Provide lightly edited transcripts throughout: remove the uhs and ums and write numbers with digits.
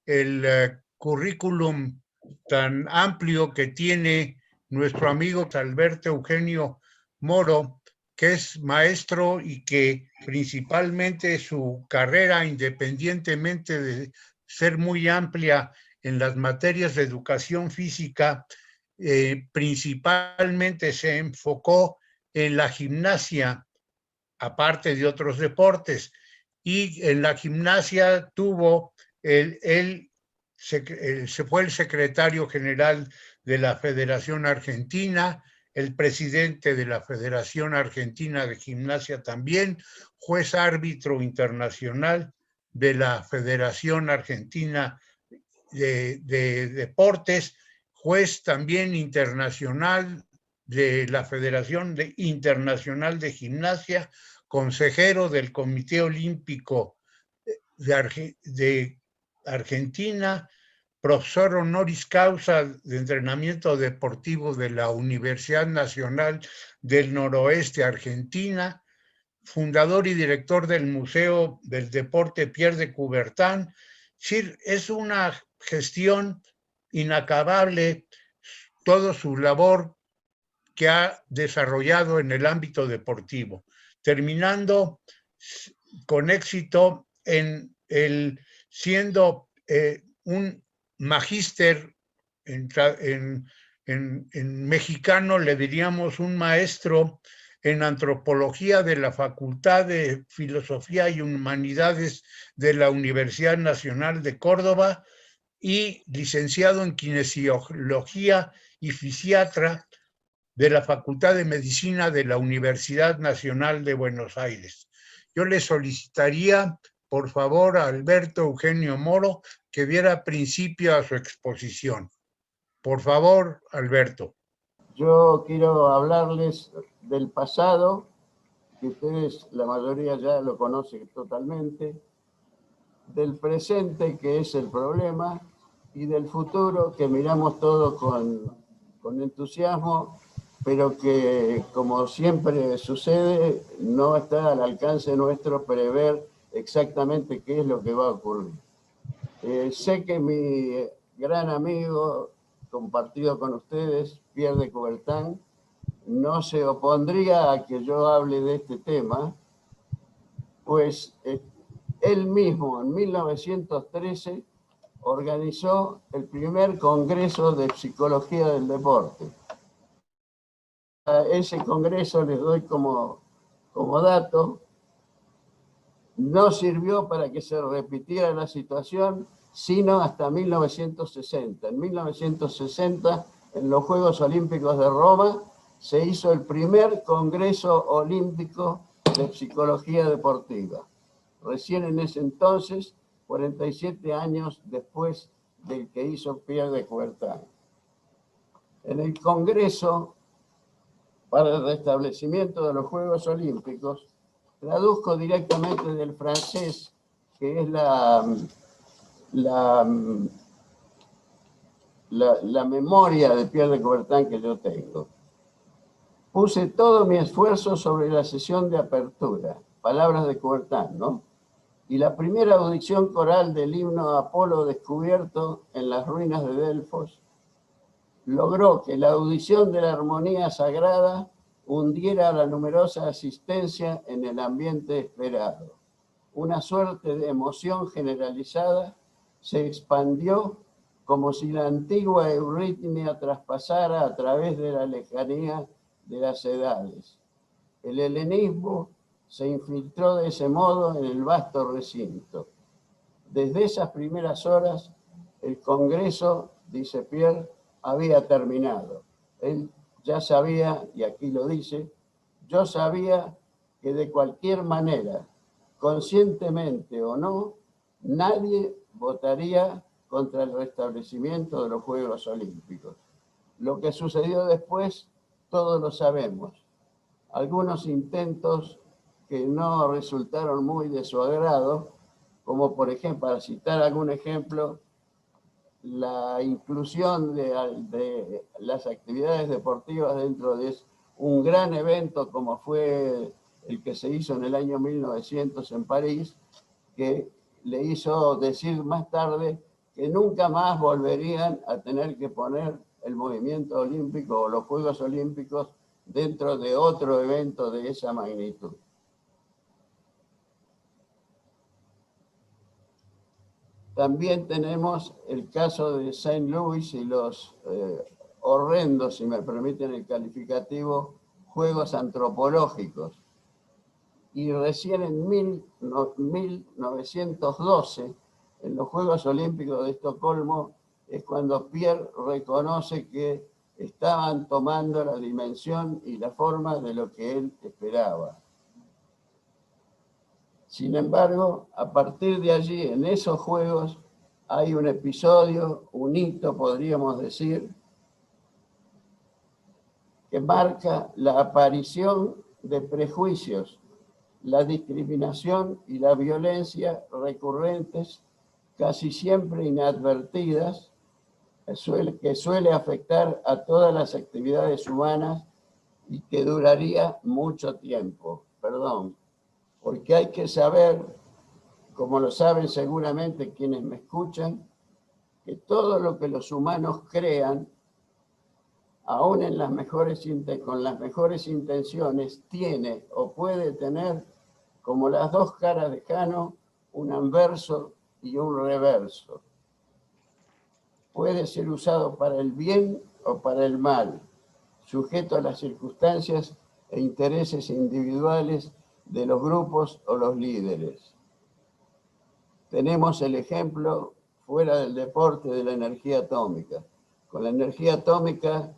el currículum tan amplio que tiene nuestro amigo Alberto Eugenio Moro, que es maestro y que principalmente su carrera, independientemente de ser muy amplia en las materias de educación física, principalmente se enfocó en la gimnasia, aparte de otros deportes. Y en la gimnasia tuvo, él se fue el secretario general de la Federación Argentina, el presidente de la Federación Argentina de Gimnasia también, juez árbitro internacional de la Federación Argentina de Deportes, juez también internacional de la Federación Internacional de Gimnasia, consejero del Comité Olímpico de Argentina, profesor honoris causa de entrenamiento deportivo de la Universidad Nacional del Noroeste Argentina, fundador y director del Museo del Deporte Pierre de Coubertin. Sí, es una gestión inacabable toda su labor que ha desarrollado en el ámbito deportivo, terminando con éxito en el siendo un magíster en mexicano le diríamos un maestro en antropología de la Facultad de Filosofía y Humanidades de la Universidad Nacional de Córdoba y licenciado en kinesiología y fisiatra de la Facultad de Medicina de la Universidad Nacional de Buenos Aires. Yo le solicitaría, por favor, a Alberto Eugenio Moro que diera principio a su exposición. Por favor, Alberto. Yo quiero hablarles del pasado, que ustedes, la mayoría ya lo conocen totalmente, del presente, que es el problema, y del futuro, que miramos todo con entusiasmo, pero que, como siempre sucede, no está al alcance nuestro prever exactamente qué es lo que va a ocurrir. Sé que mi gran amigo, compartido con ustedes, Pierre de Coubertin, no se opondría a que yo hable de este tema, pues él mismo en 1913 organizó el primer Congreso de Psicología del Deporte. A ese congreso les doy como dato, no sirvió para que se repitiera la situación, sino hasta 1960. En 1960, en los Juegos Olímpicos de Roma, se hizo el primer Congreso Olímpico de Psicología Deportiva. Recién en ese entonces, 47 años después del que hizo Pierre de Coubertin. En el Congreso para el restablecimiento de los Juegos Olímpicos, traduzco directamente del francés, que es la memoria de Pierre de Coubertin que yo tengo. Puse todo mi esfuerzo sobre la sesión de apertura, palabras de Coubertin, ¿no? Y la primera audición coral del himno Apolo descubierto en las ruinas de Delfos logró que la audición de la armonía sagrada hundiera la numerosa asistencia en el ambiente esperado. Una suerte de emoción generalizada se expandió como si la antigua euritmia traspasara a través de la lejanía de las edades. El helenismo se infiltró de ese modo en el vasto recinto. Desde esas primeras horas, el Congreso, dice Pierre, había terminado. Él ya sabía, y aquí lo dice, yo sabía que de cualquier manera, conscientemente o no, nadie votaría contra el restablecimiento de los Juegos Olímpicos. Lo que sucedió después, todos lo sabemos. Algunos intentos que no resultaron muy de su agrado, como por ejemplo, para citar algún ejemplo, la inclusión de las actividades deportivas dentro de un gran evento como fue el que se hizo en el año 1900 en París, que le hizo decir más tarde que nunca más volverían a tener que poner el movimiento olímpico o los Juegos Olímpicos dentro de otro evento de esa magnitud. También tenemos el caso de Saint Louis y los horrendos, si me permiten el calificativo, Juegos Antropológicos. Y recién en 1912, en los Juegos Olímpicos de Estocolmo, es cuando Pierre reconoce que estaban tomando la dimensión y la forma de lo que él esperaba. Sin embargo, a partir de allí, en esos Juegos, hay un episodio, un hito, podríamos decir, que marca la aparición de prejuicios, la discriminación y la violencia recurrentes, casi siempre inadvertidas, que suele afectar a todas las actividades humanas y que duraría mucho tiempo. Porque hay que saber, como lo saben seguramente quienes me escuchan, que todo lo que los humanos crean, aún con las mejores intenciones, tiene o puede tener, como las dos caras de Jano, un anverso y un reverso. Puede ser usado para el bien o para el mal, sujeto a las circunstancias e intereses individuales de los grupos o los líderes. Tenemos el ejemplo fuera del deporte de la energía atómica. Con la energía atómica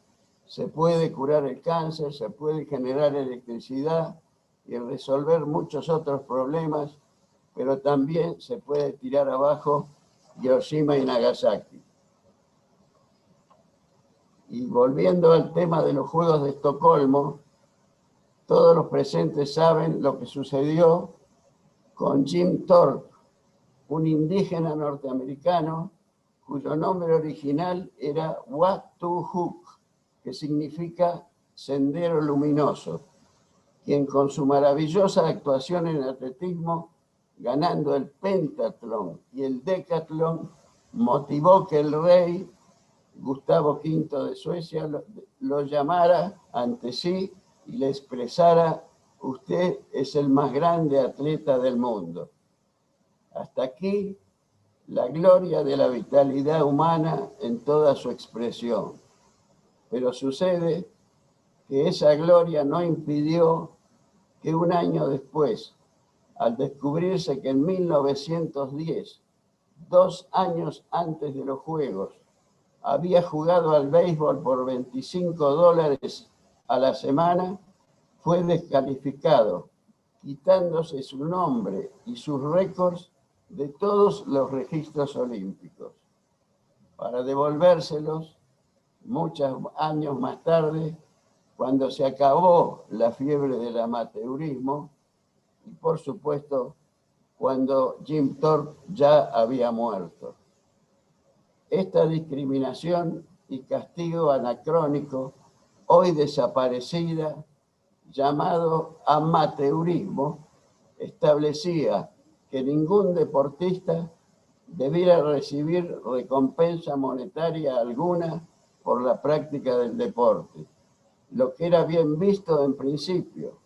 se puede curar el cáncer, se puede generar electricidad y resolver muchos otros problemas, pero también se puede tirar abajo Hiroshima y Nagasaki. Y volviendo al tema de los Juegos de Estocolmo, todos los presentes saben lo que sucedió con Jim Thorpe, un indígena norteamericano cuyo nombre original era Watuhuk, que significa sendero luminoso, quien con su maravillosa actuación en atletismo, ganando el pentatlón y el decatlón, motivó que el rey Gustavo V de Suecia lo llamara ante sí y le expresara: usted es el más grande atleta del mundo. Hasta aquí la gloria de la vitalidad humana en toda su expresión. Pero sucede que esa gloria no impidió que un año después, al descubrirse que en 1910, 2 años antes de los Juegos, había jugado al béisbol por $25 a la semana, fue descalificado, quitándose su nombre y sus récords de todos los registros olímpicos, para devolvérselos muchos años más tarde, cuando se acabó la fiebre del amateurismo y, por supuesto, cuando Jim Thorpe ya había muerto. Esta discriminación y castigo anacrónico, hoy desaparecida, llamado amateurismo, establecía que ningún deportista debiera recibir recompensa monetaria alguna por la práctica del deporte, lo que era bien visto en principio.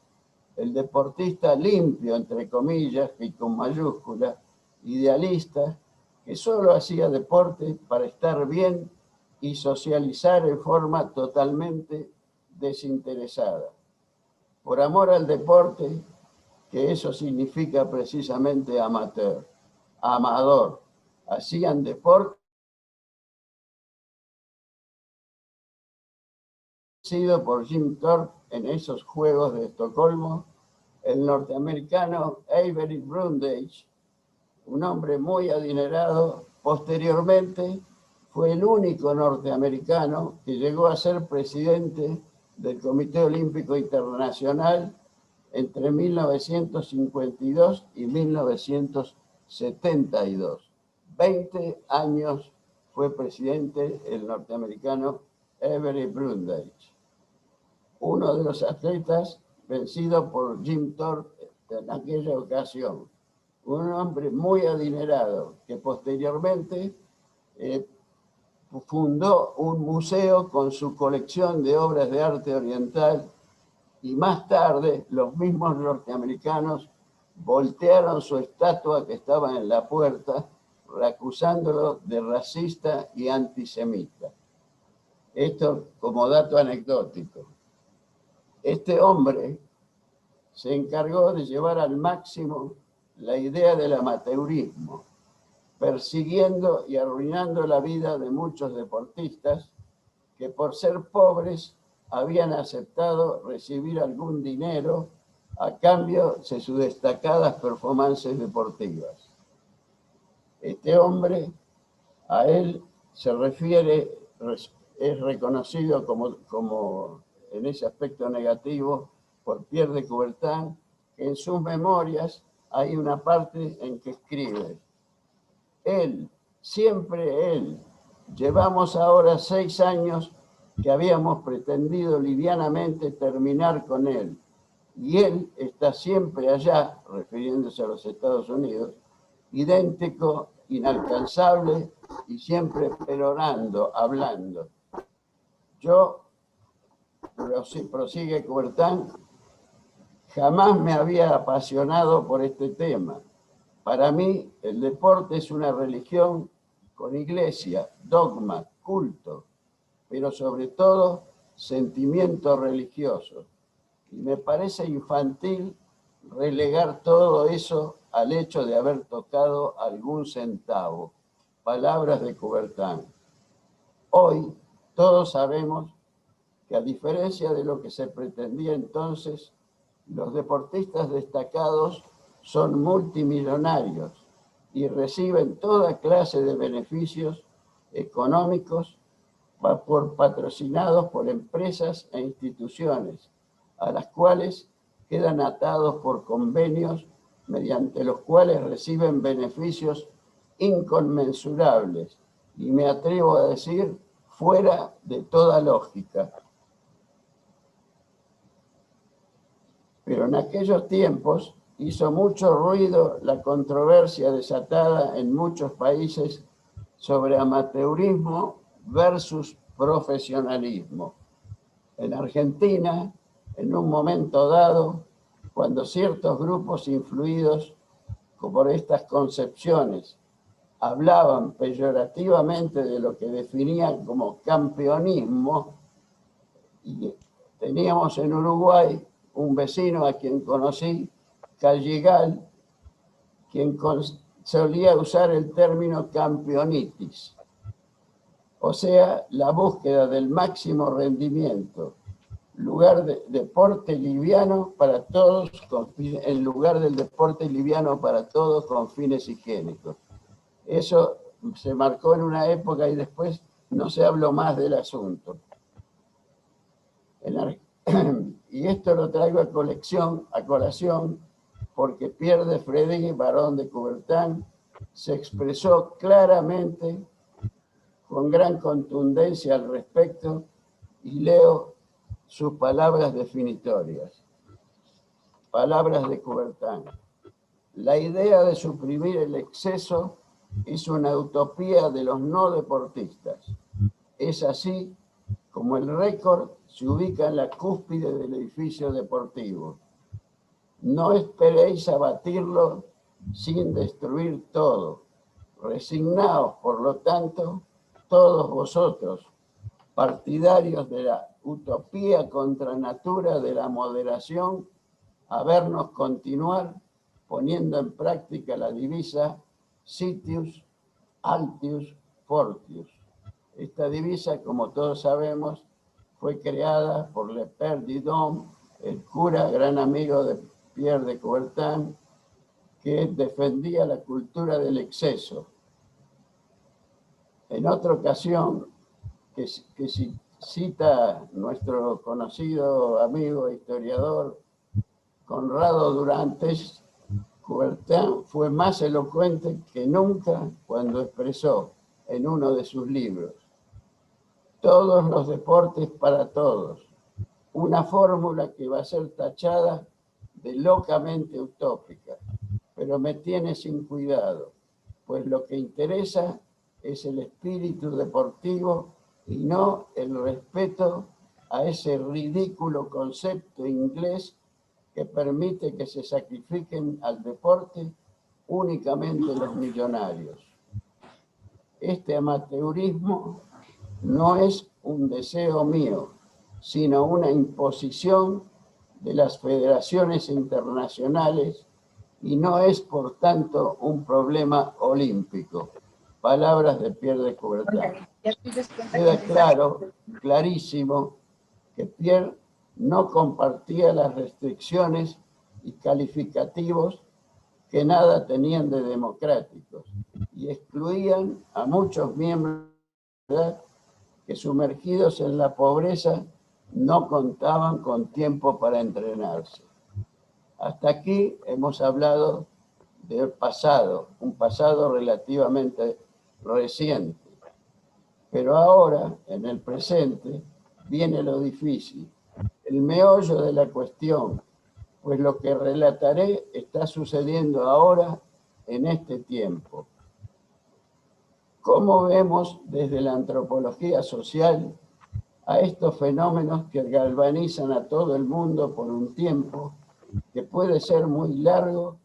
El deportista limpio, entre comillas y con mayúsculas, idealista, que solo hacía deporte para estar bien y socializar en forma totalmente desinteresada. Por amor al deporte, que eso significa precisamente amateur, amador, hacían deporte sido por Jim Thorpe en esos Juegos de Estocolmo. El norteamericano Avery Brundage, un hombre muy adinerado, posteriormente fue el único norteamericano que llegó a ser presidente del Comité Olímpico Internacional entre 1952 y 1972. 20 años fue presidente el norteamericano Avery Brundage. Uno de los atletas vencido por Jim Thorpe en aquella ocasión. Un hombre muy adinerado que posteriormente fundó un museo con su colección de obras de arte oriental y más tarde los mismos norteamericanos voltearon su estatua que estaba en la puerta, acusándolo de racista y antisemita. Esto como dato anecdótico. Este hombre se encargó de llevar al máximo la idea del amateurismo, persiguiendo y arruinando la vida de muchos deportistas que por ser pobres habían aceptado recibir algún dinero a cambio de sus destacadas performances deportivas. Este hombre, a él se refiere, es reconocido como en ese aspecto negativo por Pierre de Coubertin, que en sus memorias hay una parte en que escribe: él, siempre él, llevamos ahora 6 años que habíamos pretendido livianamente terminar con él, y él está siempre allá, refiriéndose a los Estados Unidos, idéntico, inalcanzable y siempre perorando, hablando. Yo, prosigue Coubertin, jamás me había apasionado por este tema. Para mí, el deporte es una religión con iglesia, dogma, culto, pero sobre todo sentimiento religioso. Y me parece infantil relegar todo eso al hecho de haber tocado algún centavo. Palabras de Coubertin. Hoy todos sabemos que, a diferencia de lo que se pretendía entonces, los deportistas destacados son multimillonarios y reciben toda clase de beneficios económicos patrocinados por empresas e instituciones, a las cuales quedan atados por convenios mediante los cuales reciben beneficios inconmensurables y, me atrevo a decir, fuera de toda lógica. Pero en aquellos tiempos hizo mucho ruido la controversia desatada en muchos países sobre amateurismo versus profesionalismo. En Argentina, en un momento dado, cuando ciertos grupos influidos por estas concepciones hablaban peyorativamente de lo que definían como campeonismo, y teníamos en Uruguay un vecino a quien conocí, Callegal, quien solía usar el término campeonitis, o sea, la búsqueda del máximo rendimiento, lugar de deporte liviano para todos, en lugar del deporte liviano para todos con fines higiénicos. Eso se marcó en una época y después no se habló más del asunto. Y esto lo traigo a colación, porque Pierre de Frédéric, barón de Coubertin, se expresó claramente, con gran contundencia al respecto, y leo sus palabras definitorias. Palabras de Coubertin. La idea de suprimir el exceso es una utopía de los no deportistas. Es así como el récord se ubica en la cúspide del edificio deportivo. No esperéis abatirlo sin destruir todo. Resignaos, por lo tanto, todos vosotros, partidarios de la utopía contra natura de la moderación, a vernos continuar poniendo en práctica la divisa Citius, Altius, Fortius. Esta divisa, como todos sabemos, fue creada por Le Père Didon, el cura, gran amigo de Pierre de Coubertin, que defendía la cultura del exceso. En otra ocasión, que cita nuestro conocido amigo e historiador Conrado Durantes, Coubertin fue más elocuente que nunca cuando expresó en uno de sus libros: todos los deportes para todos, una fórmula que va a ser tachada de locamente utópica, pero me tiene sin cuidado, pues lo que interesa es el espíritu deportivo y no el respeto a ese ridículo concepto inglés que permite que se sacrifiquen al deporte únicamente los millonarios. Este amateurismo no es un deseo mío, sino una imposición de las federaciones internacionales y no es, por tanto, un problema olímpico. Palabras de Pierre de Coubertin. Queda claro, clarísimo, que Pierre no compartía las restricciones y calificativos que nada tenían de democráticos y excluían a muchos miembros de la sociedad que, sumergidos en la pobreza, no contaban con tiempo para entrenarse. Hasta aquí hemos hablado del pasado, un pasado relativamente reciente. Pero ahora, en el presente, viene lo difícil, el meollo de la cuestión, pues lo que relataré está sucediendo ahora en este tiempo. ¿Cómo vemos desde la antropología social a estos fenómenos que galvanizan a todo el mundo por un tiempo que puede ser muy largo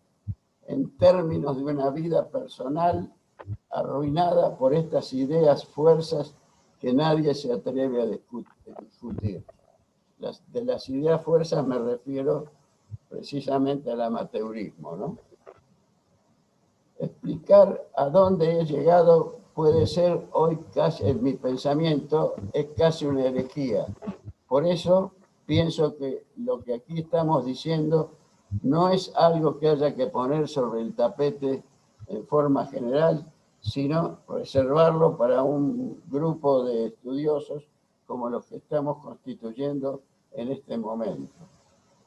en términos de una vida personal arruinada por estas ideas fuerzas que nadie se atreve a discutir? De las ideas fuerzas me refiero precisamente al amateurismo, ¿no? Explicar a dónde he llegado puede ser hoy casi, en mi pensamiento, es casi una herejía. Por eso pienso que lo que aquí estamos diciendo no es algo que haya que poner sobre el tapete en forma general, sino reservarlo para un grupo de estudiosos como los que estamos constituyendo en este momento.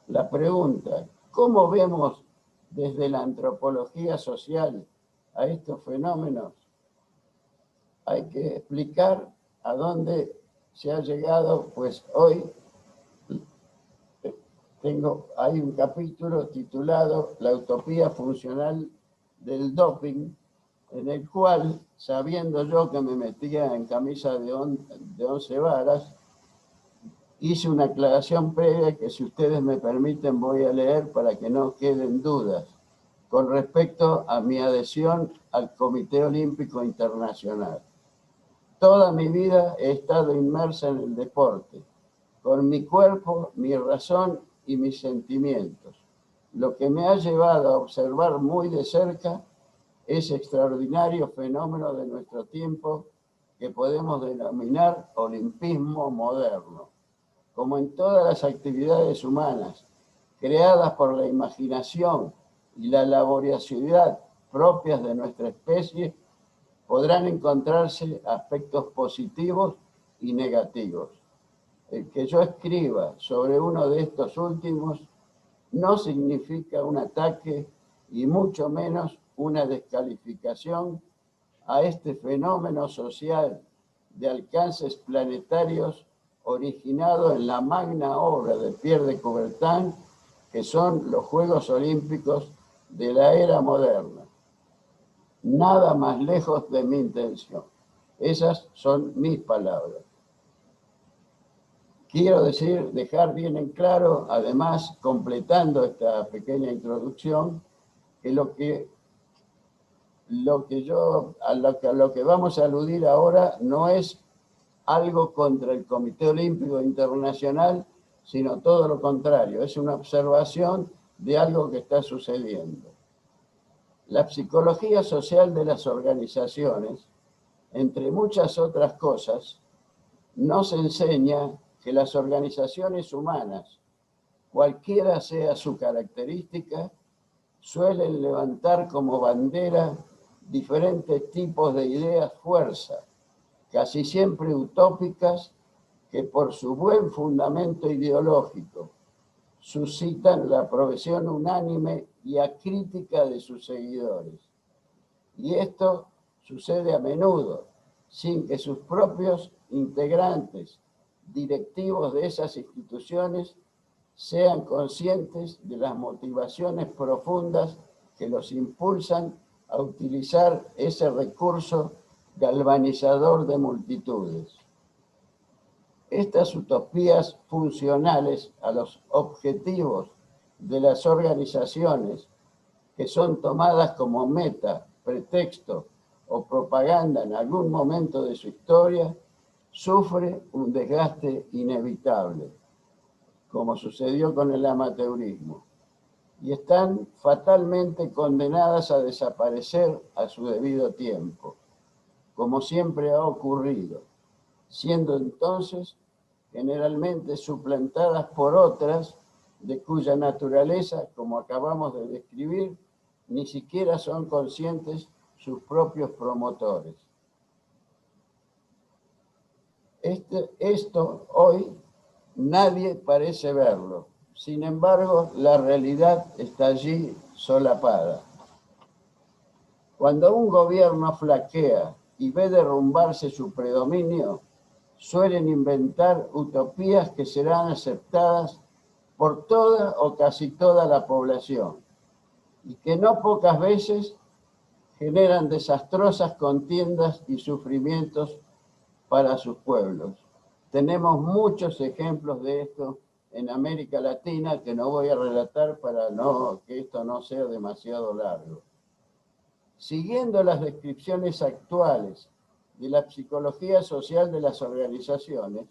La pregunta, ¿cómo vemos desde la antropología social a estos fenómenos? Hay que explicar a dónde se ha llegado, pues hoy hay un capítulo titulado La utopía funcional del doping, en el cual, sabiendo yo que me metía en camisa de 11 varas, hice una aclaración previa que, si ustedes me permiten, voy a leer para que no queden dudas con respecto a mi adhesión al Comité Olímpico Internacional. Toda mi vida he estado inmersa en el deporte, con mi cuerpo, mi razón y mis sentimientos, lo que me ha llevado a observar muy de cerca ese extraordinario fenómeno de nuestro tiempo que podemos denominar olimpismo moderno. Como en todas las actividades humanas, creadas por la imaginación y la laboriosidad propias de nuestra especie, podrán encontrarse aspectos positivos y negativos. El que yo escriba sobre uno de estos últimos no significa un ataque y mucho menos una descalificación a este fenómeno social de alcances planetarios originado en la magna obra de Pierre de Coubertin, que son los Juegos Olímpicos de la era moderna. Nada más lejos de mi intención. Esas son mis palabras. Quiero dejar bien en claro, además, completando esta pequeña introducción, que a lo que vamos a aludir ahora no es algo contra el Comité Olímpico Internacional, sino todo lo contrario, es una observación de algo que está sucediendo. La psicología social de las organizaciones, entre muchas otras cosas, nos enseña que las organizaciones humanas, cualquiera sea su característica, suelen levantar como bandera diferentes tipos de ideas fuerza, casi siempre utópicas, que por su buen fundamento ideológico suscitan la aprobación unánime y acrítica de sus seguidores. Y esto sucede a menudo, sin que sus propios integrantes, directivos de esas instituciones, sean conscientes de las motivaciones profundas que los impulsan a utilizar ese recurso galvanizador de multitudes. Estas utopías funcionales a los objetivos de las organizaciones, que son tomadas como meta, pretexto o propaganda en algún momento de su historia, sufre un desgaste inevitable, como sucedió con el amateurismo, y están fatalmente condenadas a desaparecer a su debido tiempo, como siempre ha ocurrido, siendo entonces generalmente suplantadas por otras de cuya naturaleza, como acabamos de describir, ni siquiera son conscientes sus propios promotores. Esto hoy nadie parece verlo. Sin embargo, la realidad está allí solapada. Cuando un gobierno flaquea y ve derrumbarse su predominio, suelen inventar utopías que serán aceptadas por toda o casi toda la población y que no pocas veces generan desastrosas contiendas y sufrimientos para sus pueblos. Tenemos muchos ejemplos de esto en América Latina que no voy a relatar para que esto no sea demasiado largo. Siguiendo las descripciones actuales de la psicología social de las organizaciones,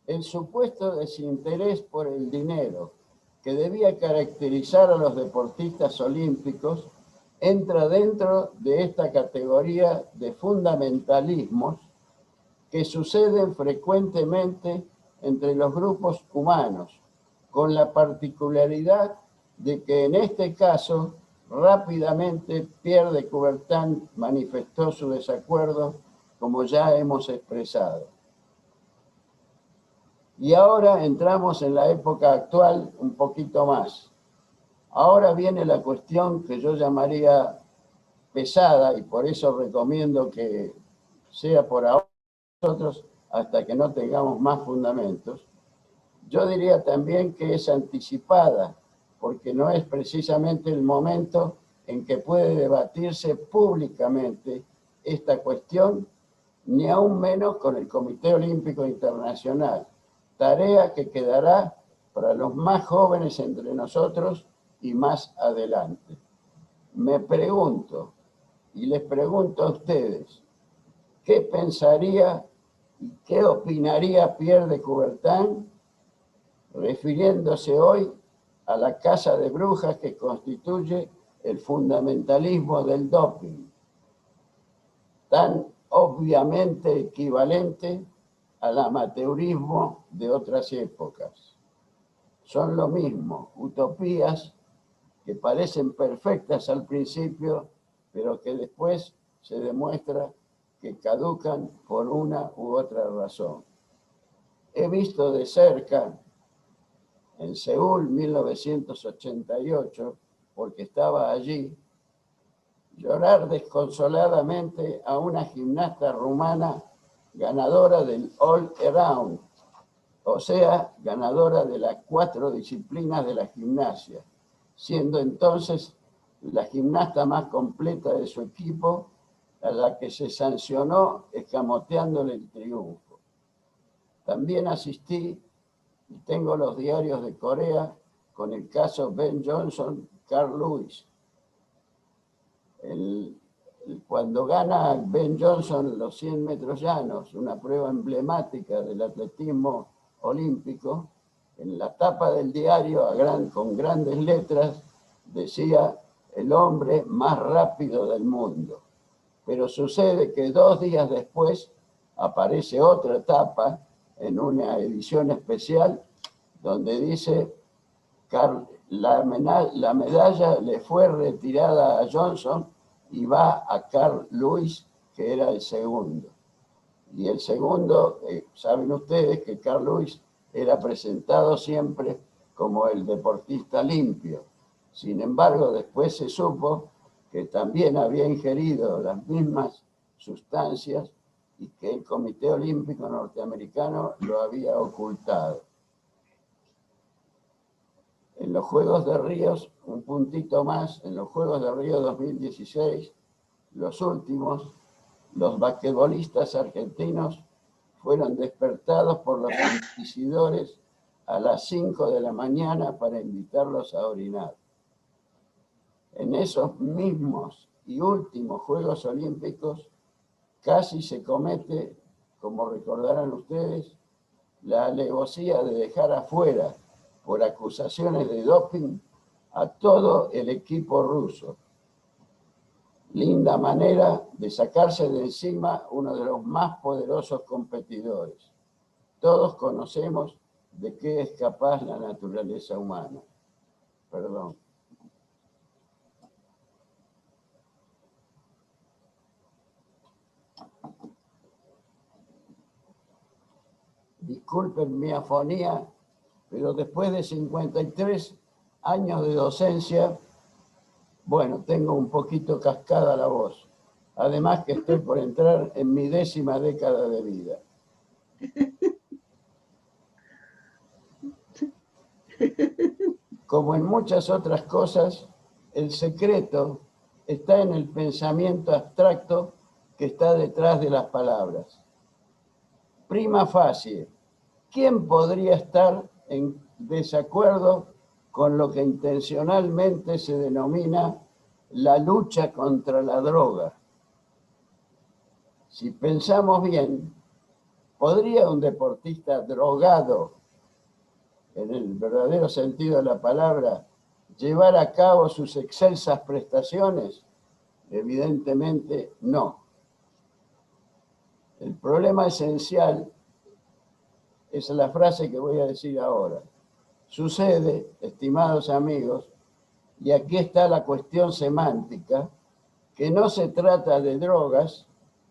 el supuesto desinterés por el dinero que debía caracterizar a los deportistas olímpicos entra dentro de esta categoría de fundamentalismos que suceden frecuentemente entre los grupos humanos, con la particularidad de que en este caso rápidamente Pierre de Coubertin manifestó su desacuerdo, como ya hemos expresado. Y ahora entramos en la época actual un poquito más. Ahora viene la cuestión que yo llamaría pesada, y por eso recomiendo que sea por ahora nosotros hasta que no tengamos más fundamentos. Yo diría también que es anticipada, porque no es precisamente el momento en que puede debatirse públicamente esta cuestión, ni aún menos con el Comité Olímpico Internacional, tarea que quedará para los más jóvenes entre nosotros y más adelante. Me pregunto, y les pregunto a ustedes, ¿qué pensaría y qué opinaría Pierre de Coubertin refiriéndose hoy a la casa de brujas que constituye el fundamentalismo del doping, tan obviamente equivalente al amateurismo de otras épocas? Son lo mismo, utopías que parecen perfectas al principio, pero que después se demuestra que caducan por una u otra razón. He visto de cerca en Seúl 1988, porque estaba allí, llorar desconsoladamente a una gimnasta rumana ganadora del All Around, o sea, ganadora de las 4 disciplinas de la gimnasia, siendo entonces la gimnasta más completa de su equipo, a la que se sancionó escamoteándole el triunfo. También asistí, y tengo los diarios de Corea, con el caso Ben Johnson, Carl Lewis. Cuando gana Ben Johnson los 100 metros llanos, una prueba emblemática del atletismo olímpico, en la tapa del diario, con grandes letras, decía: el hombre más rápido del mundo. Pero sucede que 2 días después aparece otra tapa en una edición especial donde dice: la medalla le fue retirada a Johnson y va a Carl Lewis, que era el segundo. Y el segundo, saben ustedes que Carl Lewis era presentado siempre como el deportista limpio. Sin embargo, después se supo que también había ingerido las mismas sustancias y que el Comité Olímpico Norteamericano lo había ocultado. En los Juegos de Río, un puntito más, en los Juegos de Río 2016, los últimos, Los basquetbolistas argentinos fueron despertados por los inquisidores a las 5 de la mañana para invitarlos a orinar. En esos mismos y últimos Juegos Olímpicos casi se comete, como recordarán ustedes, la alevosía de dejar afuera por acusaciones de doping a todo el equipo ruso. Linda manera de sacarse de encima uno de los más poderosos competidores. Todos conocemos de qué es capaz la naturaleza humana. Perdón. Disculpen mi afonía, pero después de 53 años de docencia, bueno, tengo un poquito cascada la voz. Además que estoy por entrar en mi 10ª década de vida. Como en muchas otras cosas, el secreto está en el pensamiento abstracto que está detrás de las palabras. Prima facie, ¿quién podría estar en desacuerdo con lo que intencionalmente se denomina la lucha contra la droga? Si pensamos bien, ¿podría un deportista drogado, en el verdadero sentido de la palabra, llevar a cabo sus excelsas prestaciones? Evidentemente no. El problema esencial es la frase que voy a decir ahora. Sucede, estimados amigos, y aquí está la cuestión semántica, que no se trata de drogas,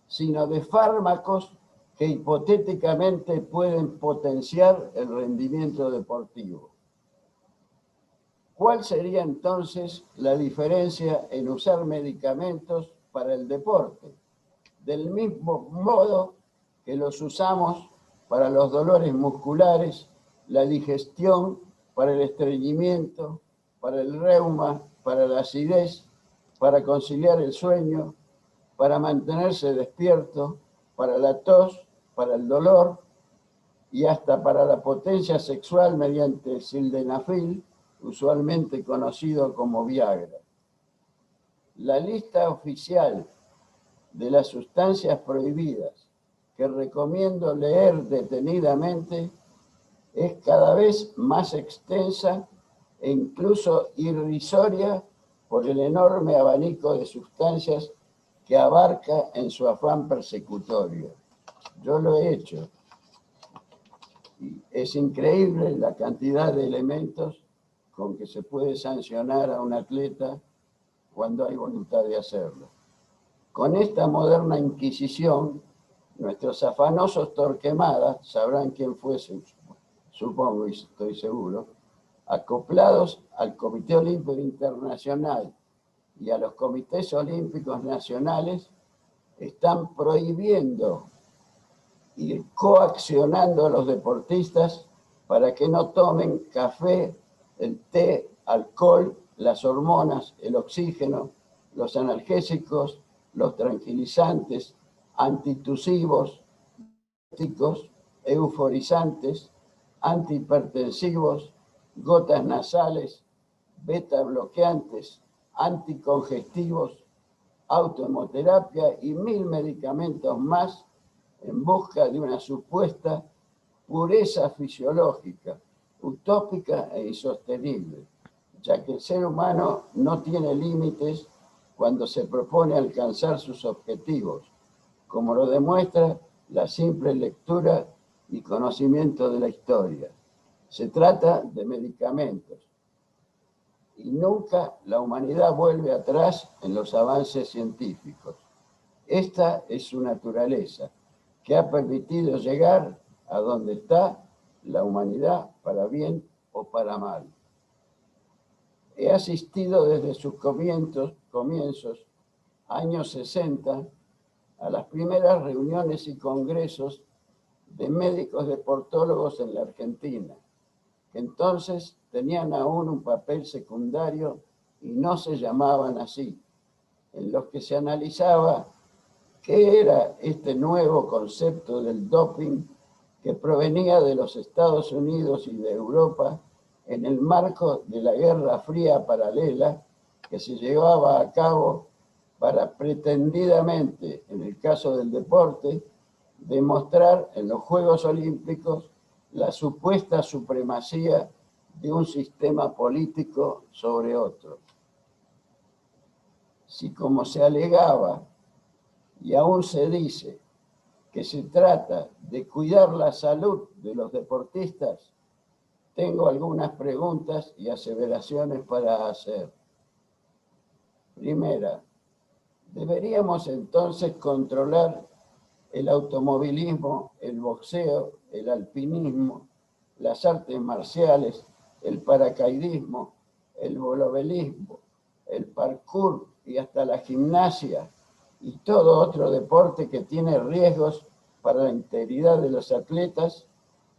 sino de fármacos que hipotéticamente pueden potenciar el rendimiento deportivo. ¿Cuál sería entonces la diferencia en usar medicamentos para el deporte? Del mismo modo que los usamos para los dolores musculares, la digestión, para el estreñimiento, para el reuma, para la acidez, para conciliar el sueño, para mantenerse despierto, para la tos, para el dolor y hasta para la potencia sexual mediante el sildenafil, usualmente conocido como Viagra. La lista oficial de las sustancias prohibidas que recomiendo leer detenidamente es cada vez más extensa e incluso irrisoria por el enorme abanico de sustancias que abarca en su afán persecutorio. Yo lo he hecho. Y es increíble la cantidad de elementos con que se puede sancionar a un atleta cuando hay voluntad de hacerlo. Con esta moderna inquisición, nuestros afanosos Torquemada, sabrán quién fue, supongo y estoy seguro, acoplados al Comité Olímpico Internacional y a los comités olímpicos nacionales, están prohibiendo y coaccionando a los deportistas para que no tomen café, el té, alcohol, las hormonas, el oxígeno, los analgésicos, los tranquilizantes, antitusivos, euforizantes, antihipertensivos, gotas nasales, beta bloqueantes, anticongestivos, autohemoterapia y 1000 medicamentos más en busca de una supuesta pureza fisiológica, utópica e insostenible, ya que el ser humano no tiene límites cuando se propone alcanzar sus objetivos, como lo demuestra la simple lectura y conocimiento de la historia. Se trata de medicamentos. Y nunca la humanidad vuelve atrás en los avances científicos. Esta es su naturaleza, que ha permitido llegar a donde está la humanidad, para bien o para mal. He asistido desde sus comienzos, años 60, a las primeras reuniones y congresos de médicos deportólogos en la Argentina, que entonces tenían aún un papel secundario y no se llamaban así, en los que se analizaba ¿Qué era este nuevo concepto del doping que provenía de los Estados Unidos y de Europa en el marco de la Guerra Fría paralela que se llevaba a cabo para pretendidamente, en el caso del deporte, demostrar en los Juegos Olímpicos la supuesta supremacía de un sistema político sobre otro? Si, como se alegaba y aún se dice, que se trata de cuidar la salud de los deportistas, tengo algunas preguntas y aseveraciones para hacer. Primera, ¿deberíamos entonces controlar el automovilismo, el boxeo, el alpinismo, las artes marciales, el paracaidismo, el volovelismo, el parkour y hasta la gimnasia y todo otro deporte que tiene riesgos para la integridad de los atletas,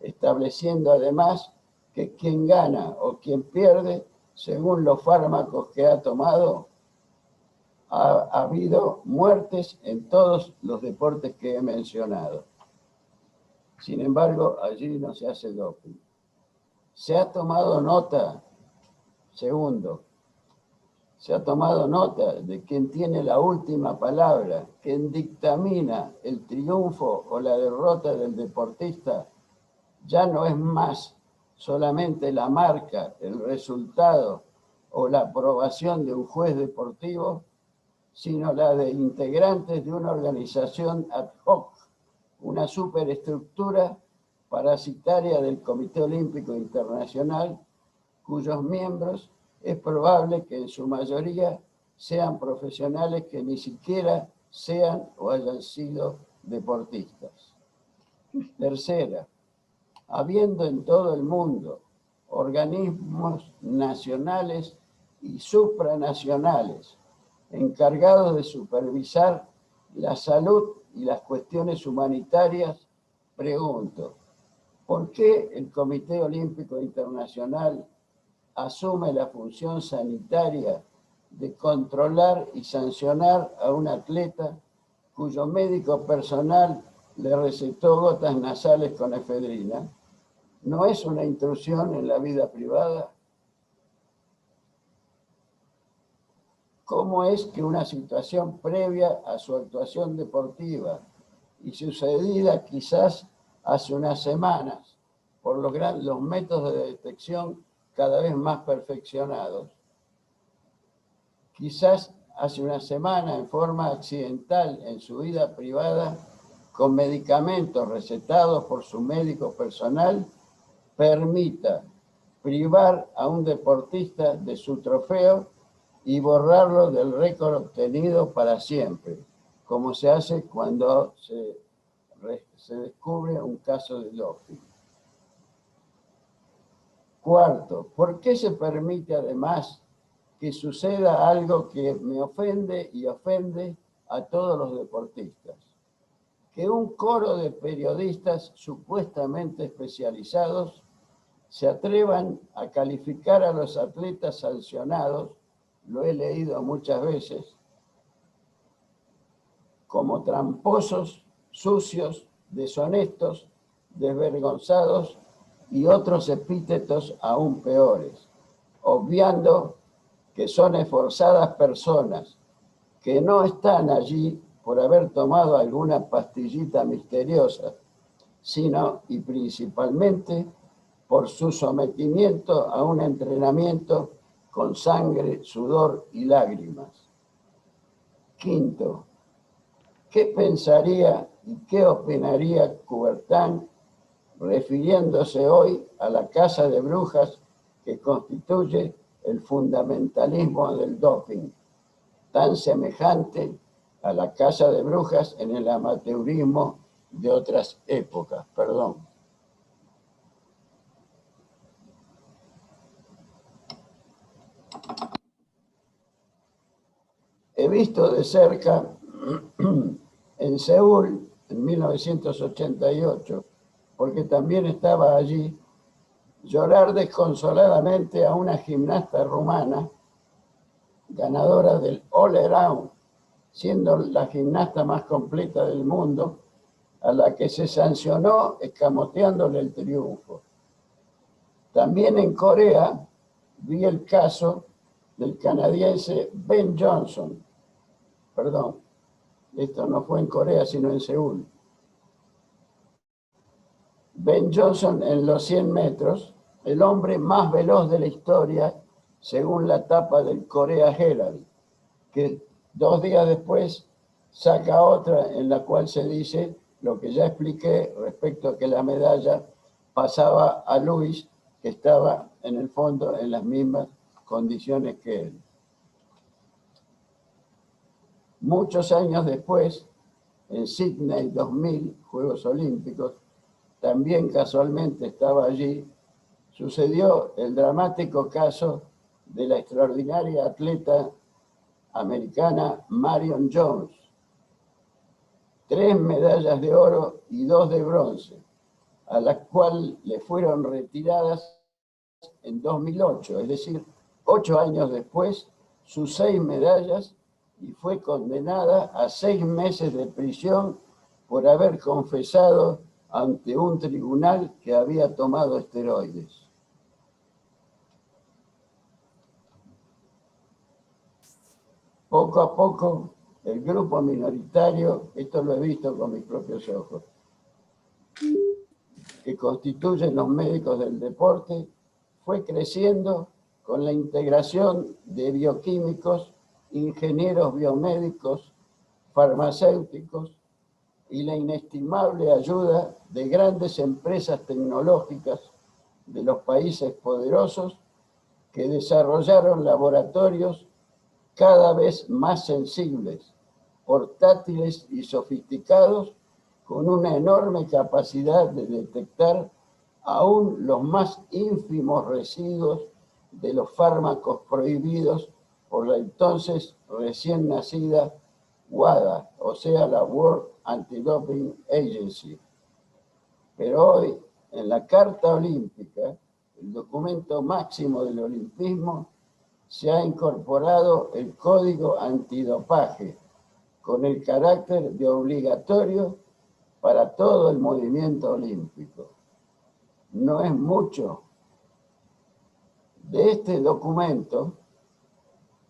estableciendo además que quien gana o quien pierde, según los fármacos que ha tomado, ha habido muertes en todos los deportes que he mencionado? Sin embargo, allí no se hace doping. Se ha tomado nota, segundo, se ha tomado nota de quien tiene la última palabra, quien dictamina el triunfo o la derrota del deportista, ya no es más solamente la marca, el resultado o la aprobación de un juez deportivo, sino la de integrantes de una organización ad hoc, una superestructura parasitaria del Comité Olímpico Internacional, cuyos miembros es probable que en su mayoría sean profesionales que ni siquiera sean o hayan sido deportistas. Tercera, habiendo en todo el mundo organismos nacionales y supranacionales encargados de supervisar la salud y las cuestiones humanitarias, pregunto, ¿por qué el Comité Olímpico Internacional asume la función sanitaria de controlar y sancionar a un atleta cuyo médico personal le recetó gotas nasales con efedrina? ¿No es una intrusión en la vida privada? ¿Cómo es que una situación previa a su actuación deportiva y sucedida quizás hace unas semanas por los métodos de detección cada vez más perfeccionados, quizás hace una semana en forma accidental en su vida privada, con medicamentos recetados por su médico personal, permita privar a un deportista de su trofeo y borrarlo del récord obtenido para siempre, como se hace cuando se descubre un caso de doping? Cuarto, ¿por qué se permite además que suceda algo que me ofende y ofende a todos los deportistas? Que un coro de periodistas supuestamente especializados se atrevan a calificar a los atletas sancionados, lo he leído muchas veces, como tramposos, sucios, deshonestos, desvergonzados y otros epítetos aún peores, obviando que son esforzadas personas que no están allí por haber tomado alguna pastillita misteriosa, sino y principalmente por su sometimiento a un entrenamiento con sangre, sudor y lágrimas. Quinto, ¿qué pensaría y qué opinaría Coubertin refiriéndose hoy a la casa de brujas que constituye el fundamentalismo del doping, tan semejante a la casa de brujas en el amateurismo de otras épocas? Perdón. He visto de cerca en Seúl, en 1988, porque también estaba allí, llorar desconsoladamente a una gimnasta rumana, ganadora del All Around siendo la gimnasta más completa del mundo, a la que se sancionó escamoteándole el triunfo. También en Corea vi el caso del canadiense Ben Johnson. Perdón, esto no fue en Corea, sino en Seúl. Ben Johnson en los 100 metros, el hombre más veloz de la historia, según la tapa del Korea Herald, que 2 días después saca otra en la cual se dice lo que ya expliqué respecto a que la medalla pasaba a Luis, que estaba en el fondo en las mismas condiciones que él. Muchos años después, en Sydney 2000, Juegos Olímpicos, también casualmente estaba allí, sucedió el dramático caso de la extraordinaria atleta americana Marion Jones. 3 medallas de oro y 2 de bronce, a las cuales le fueron retiradas en 2008, es decir, 8 años después, sus 6 medallas, y fue condenada a 6 meses de prisión por haber confesado ante un tribunal que había tomado esteroides. Poco a poco, el grupo minoritario, esto lo he visto con mis propios ojos, que constituyen los médicos del deporte, fue creciendo con la integración de bioquímicos, ingenieros biomédicos, farmacéuticos y la inestimable ayuda de grandes empresas tecnológicas de los países poderosos que desarrollaron laboratorios cada vez más sensibles, portátiles y sofisticados, con una enorme capacidad de detectar aún los más ínfimos residuos de los fármacos prohibidos por la entonces recién nacida WADA, o sea, la World Anti-Doping Agency. Pero hoy, en la Carta Olímpica, el documento máximo del olimpismo, se ha incorporado el Código Antidopaje, con el carácter de obligatorio para todo el movimiento olímpico. No es mucho. De este documento,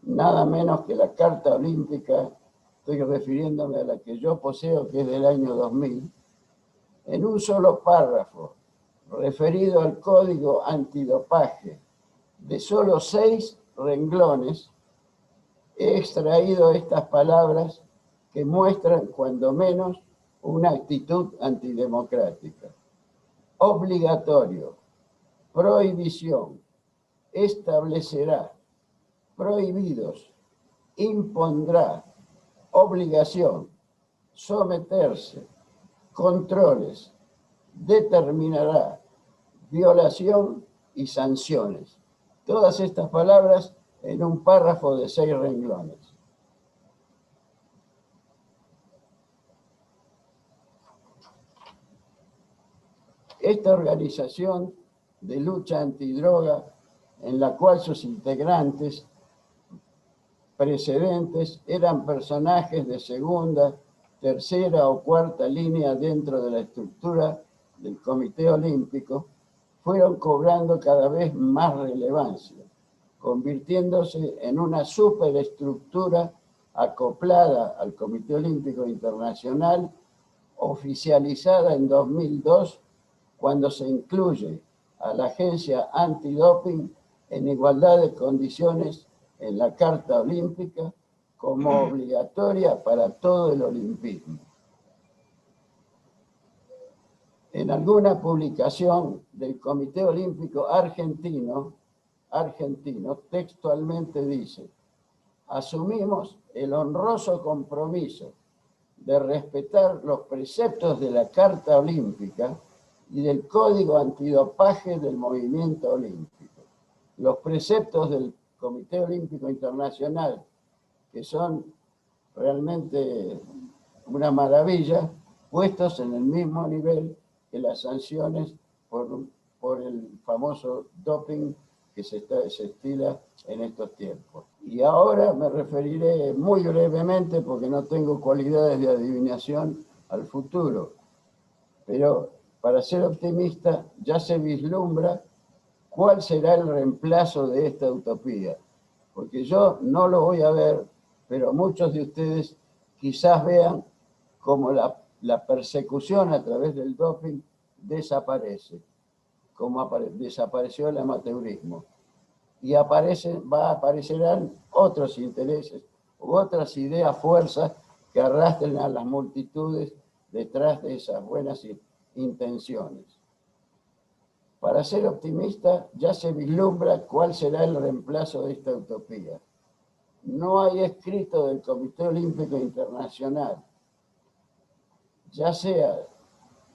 nada menos que la Carta Olímpica, estoy refiriéndome a la que yo poseo, que es del año 2000, en un solo párrafo, referido al Código Antidopaje, de solo 6 renglones, he extraído estas palabras que muestran, cuando menos, una actitud antidemocrática. Obligatorio, prohibición, establecerá, prohibidos, impondrá, obligación, someterse, controles, determinará, violación y sanciones. Todas estas palabras en un párrafo de 6 renglones. Esta organización de lucha antidroga, en la cual sus integrantes precedentes eran personajes de segunda, tercera o cuarta línea dentro de la estructura del Comité Olímpico, fueron cobrando cada vez más relevancia, convirtiéndose en una superestructura acoplada al Comité Olímpico Internacional, oficializada en 2002, cuando se incluye a la agencia antidoping en igualdad de condiciones en la Carta Olímpica como obligatoria para todo el olimpismo. En alguna publicación del Comité Olímpico Argentino textualmente dice: asumimos el honroso compromiso de respetar los preceptos de la Carta Olímpica y del Código Antidopaje del Movimiento Olímpico. Los preceptos del Comité Olímpico Internacional, que son realmente una maravilla, puestos en el mismo nivel que las sanciones por el famoso doping que se estila en estos tiempos. Y ahora me referiré muy brevemente, porque no tengo cualidades de adivinación, al futuro. Pero para ser optimista, ya se vislumbra cuál será el reemplazo de esta utopía. Porque yo no lo voy a ver, pero muchos de ustedes quizás vean cómo la persecución a través del doping desaparece, como desapareció el amateurismo. Y aparecerán otros intereses u otras ideas, fuerzas que arrastren a las multitudes detrás de esas buenas intenciones. Para ser optimista, ya se vislumbra cuál será el reemplazo de esta utopía. No hay escrito del Comité Olímpico Internacional, ya sea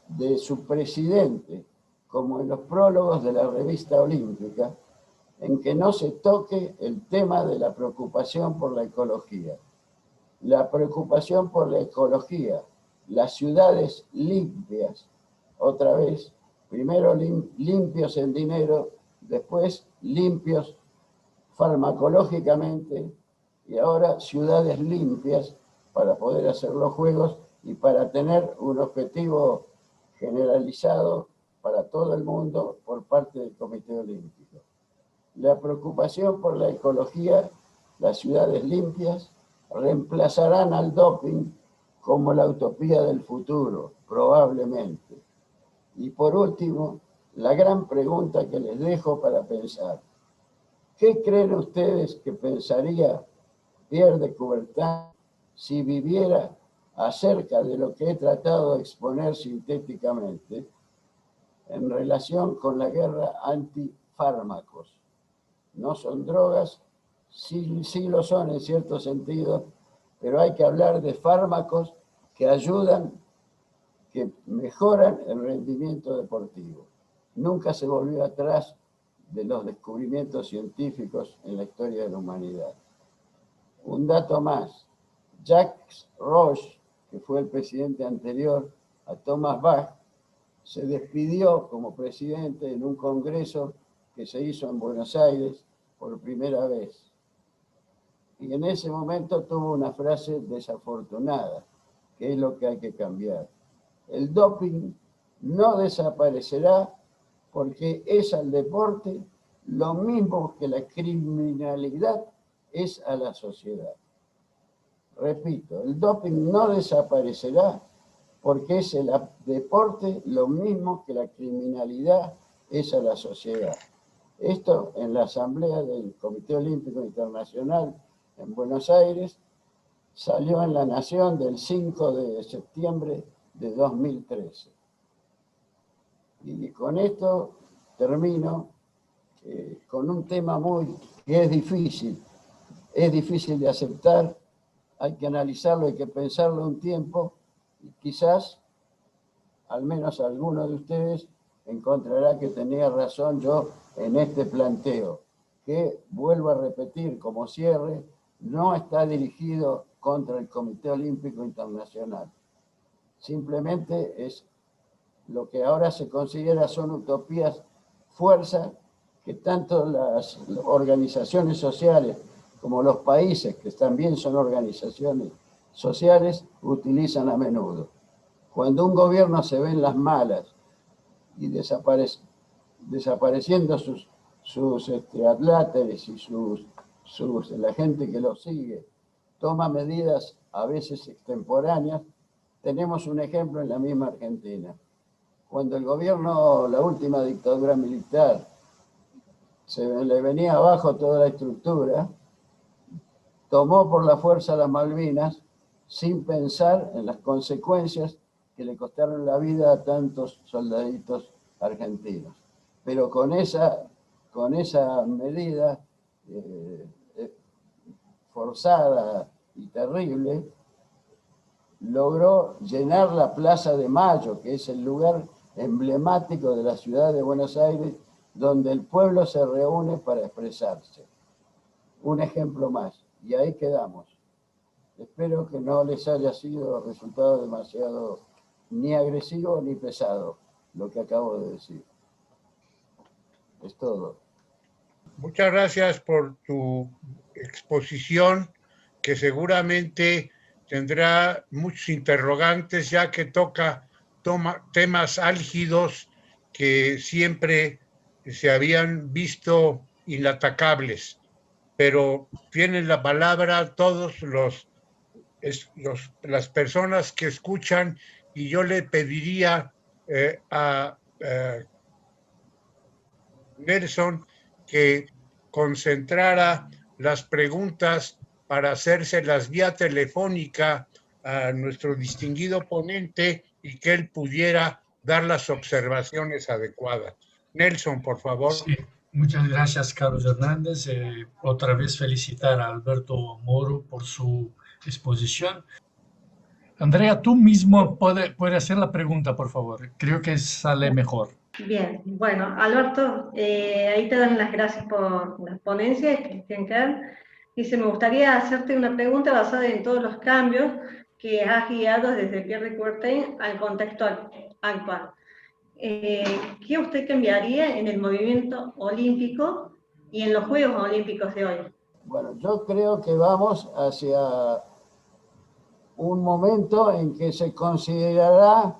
de su presidente, como en los prólogos de la revista olímpica, en que no se toque el tema de la preocupación por la ecología. La preocupación por la ecología, las ciudades limpias, otra vez, primero limpios en dinero, después limpios farmacológicamente, y ahora ciudades limpias para poder hacer los juegos y para tener un objetivo generalizado para todo el mundo por parte del Comité Olímpico. La preocupación por la ecología, las ciudades limpias, reemplazarán al doping como la utopía del futuro, probablemente. Y por último, la gran pregunta que les dejo para pensar. ¿Qué creen ustedes que pensaría Pierre de Coubertin si viviera acerca de lo que he tratado de exponer sintéticamente en relación con la guerra antifármacos? No son drogas, sí lo son en cierto sentido, pero hay que hablar de fármacos que ayudan, que mejoran el rendimiento deportivo. Nunca se volvió atrás de los descubrimientos científicos en la historia de la humanidad. Un dato más, Jacques Roche, que fue el presidente anterior a Thomas Bach, se despidió como presidente en un congreso que se hizo en Buenos Aires por primera vez. Y en ese momento tuvo una frase desafortunada, que es lo que hay que cambiar. El doping no desaparecerá porque es al deporte lo mismo que la criminalidad es a la sociedad. Repito, el doping no desaparecerá porque es el deporte lo mismo que la criminalidad es a la sociedad. Esto en la asamblea del Comité Olímpico Internacional en Buenos Aires salió en La Nación del 5 de septiembre de 2013. Y con esto termino con un tema que es difícil de aceptar, hay que analizarlo, hay que pensarlo un tiempo, y quizás, al menos alguno de ustedes, encontrará que tenía razón yo en este planteo, que, vuelvo a repetir como cierre, no está dirigido contra el Comité Olímpico Internacional. Simplemente es lo que ahora se considera son utopías, fuerzas que tanto las organizaciones sociales como los países, que también son organizaciones sociales, utilizan a menudo. Cuando un gobierno se ve en las malas y desapareciendo sus adláteres y la gente que los sigue, toma medidas a veces extemporáneas, tenemos un ejemplo en la misma Argentina. Cuando el gobierno, la última dictadura militar, se le venía abajo toda la estructura, tomó por la fuerza las Malvinas sin pensar en las consecuencias que le costaron la vida a tantos soldaditos argentinos. Pero con esa medida forzada y terrible, logró llenar la Plaza de Mayo, que es el lugar emblemático de la ciudad de Buenos Aires, donde el pueblo se reúne para expresarse. Un ejemplo más, y ahí quedamos. Espero que no les haya sido resultado demasiado ni agresivo ni pesado lo que acabo de decir. Es todo. Muchas gracias por tu exposición, que seguramente tendrá muchos interrogantes, ya que toma temas álgidos que siempre se habían visto inatacables. Pero tienen la palabra todos las personas que escuchan, y yo le pediría a Nelson que concentrara las preguntas para hacérselas vía telefónica a nuestro distinguido ponente y que él pudiera dar las observaciones adecuadas. Nelson, por favor. Sí, muchas gracias, Carlos Hernández. Otra vez felicitar a Alberto Moro por su exposición. Andrea, tú mismo puedes hacer la pregunta, por favor. Creo que sale mejor. Bien, bueno, Alberto, ahí te dan las gracias por la ponencia, es Cristian Kern. Dice, me gustaría hacerte una pregunta basada en todos los cambios que has guiado desde Pierre de Coubertin al contexto actual. ¿Qué usted cambiaría en el movimiento olímpico y en los Juegos Olímpicos de hoy? Bueno, yo creo que vamos hacia un momento en que se considerará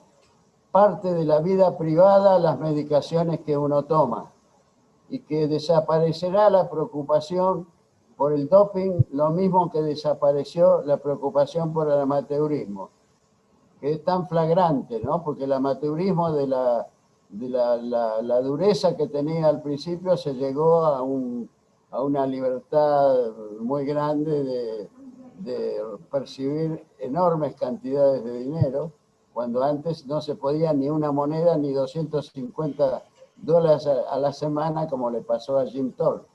parte de la vida privada las medicaciones que uno toma y que desaparecerá la preocupación por el doping, lo mismo que desapareció la preocupación por el amateurismo, que es tan flagrante, ¿no? Porque el amateurismo de la dureza que tenía al principio se llegó a una libertad muy grande de percibir enormes cantidades de dinero, cuando antes no se podía ni una moneda ni $250 a la semana, como le pasó a Jim Thorpe.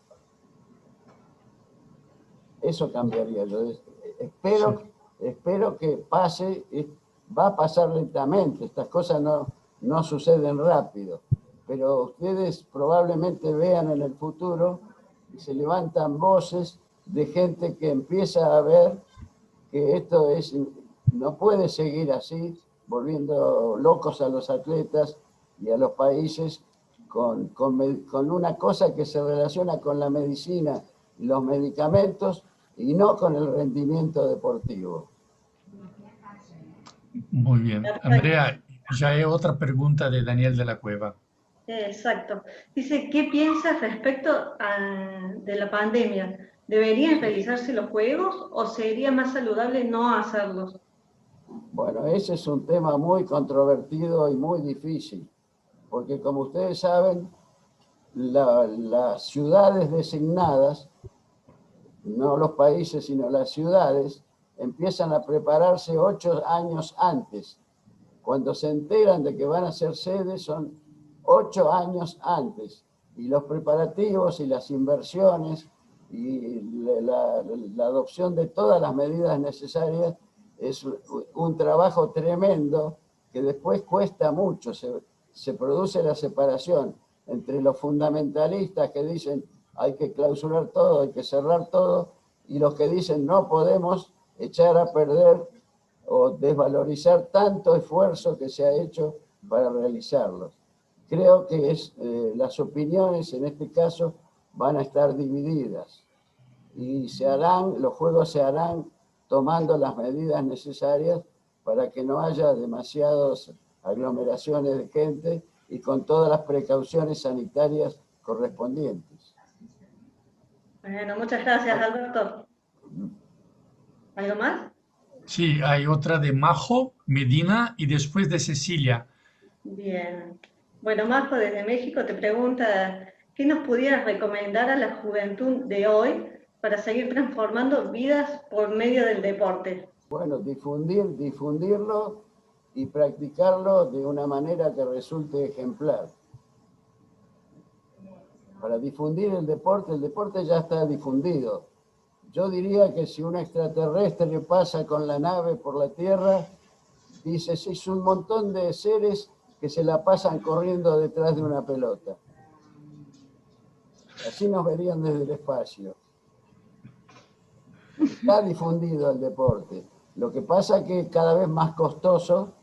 Eso cambiaría. Yo espero que pase, va a pasar lentamente, estas cosas no suceden rápido, pero ustedes probablemente vean en el futuro y se levantan voces de gente que empieza a ver que esto no puede seguir así, volviendo locos a los atletas y a los países con una cosa que se relaciona con la medicina y los medicamentos y no con el rendimiento deportivo. Muy bien. Andrea, ya hay otra pregunta de Daniel de la Cueva. Exacto. Dice, ¿qué piensas respecto de la pandemia? ¿Deberían realizarse los juegos o sería más saludable no hacerlos? Bueno, ese es un tema muy controvertido y muy difícil, porque como ustedes saben, las ciudades designadas, no los países, sino las ciudades, empiezan a prepararse 8 años antes. Cuando se enteran de que van a ser sedes, son 8 años antes. Y los preparativos y las inversiones y la adopción de todas las medidas necesarias es un trabajo tremendo que después cuesta mucho. Se produce la separación entre los fundamentalistas que dicen hay que clausurar todo, hay que cerrar todo, y los que dicen no podemos echar a perder o desvalorizar tanto esfuerzo que se ha hecho para realizarlos. Creo que las opiniones en este caso van a estar divididas y los juegos se harán tomando las medidas necesarias para que no haya demasiadas aglomeraciones de gente y con todas las precauciones sanitarias correspondientes. Bueno, muchas gracias, Alberto. ¿Algo más? Sí, hay otra de Majo Medina y después de Cecilia. Bien. Bueno, Majo desde México te pregunta, ¿qué nos pudieras recomendar a la juventud de hoy para seguir transformando vidas por medio del deporte? Bueno, difundirlo y practicarlo de una manera que resulte ejemplar. Para difundir el deporte ya está difundido. Yo diría que si un extraterrestre pasa con la nave por la Tierra, dice, es un montón de seres que se la pasan corriendo detrás de una pelota. Así nos verían desde el espacio. Está difundido el deporte. Lo que pasa es que cada vez más costoso,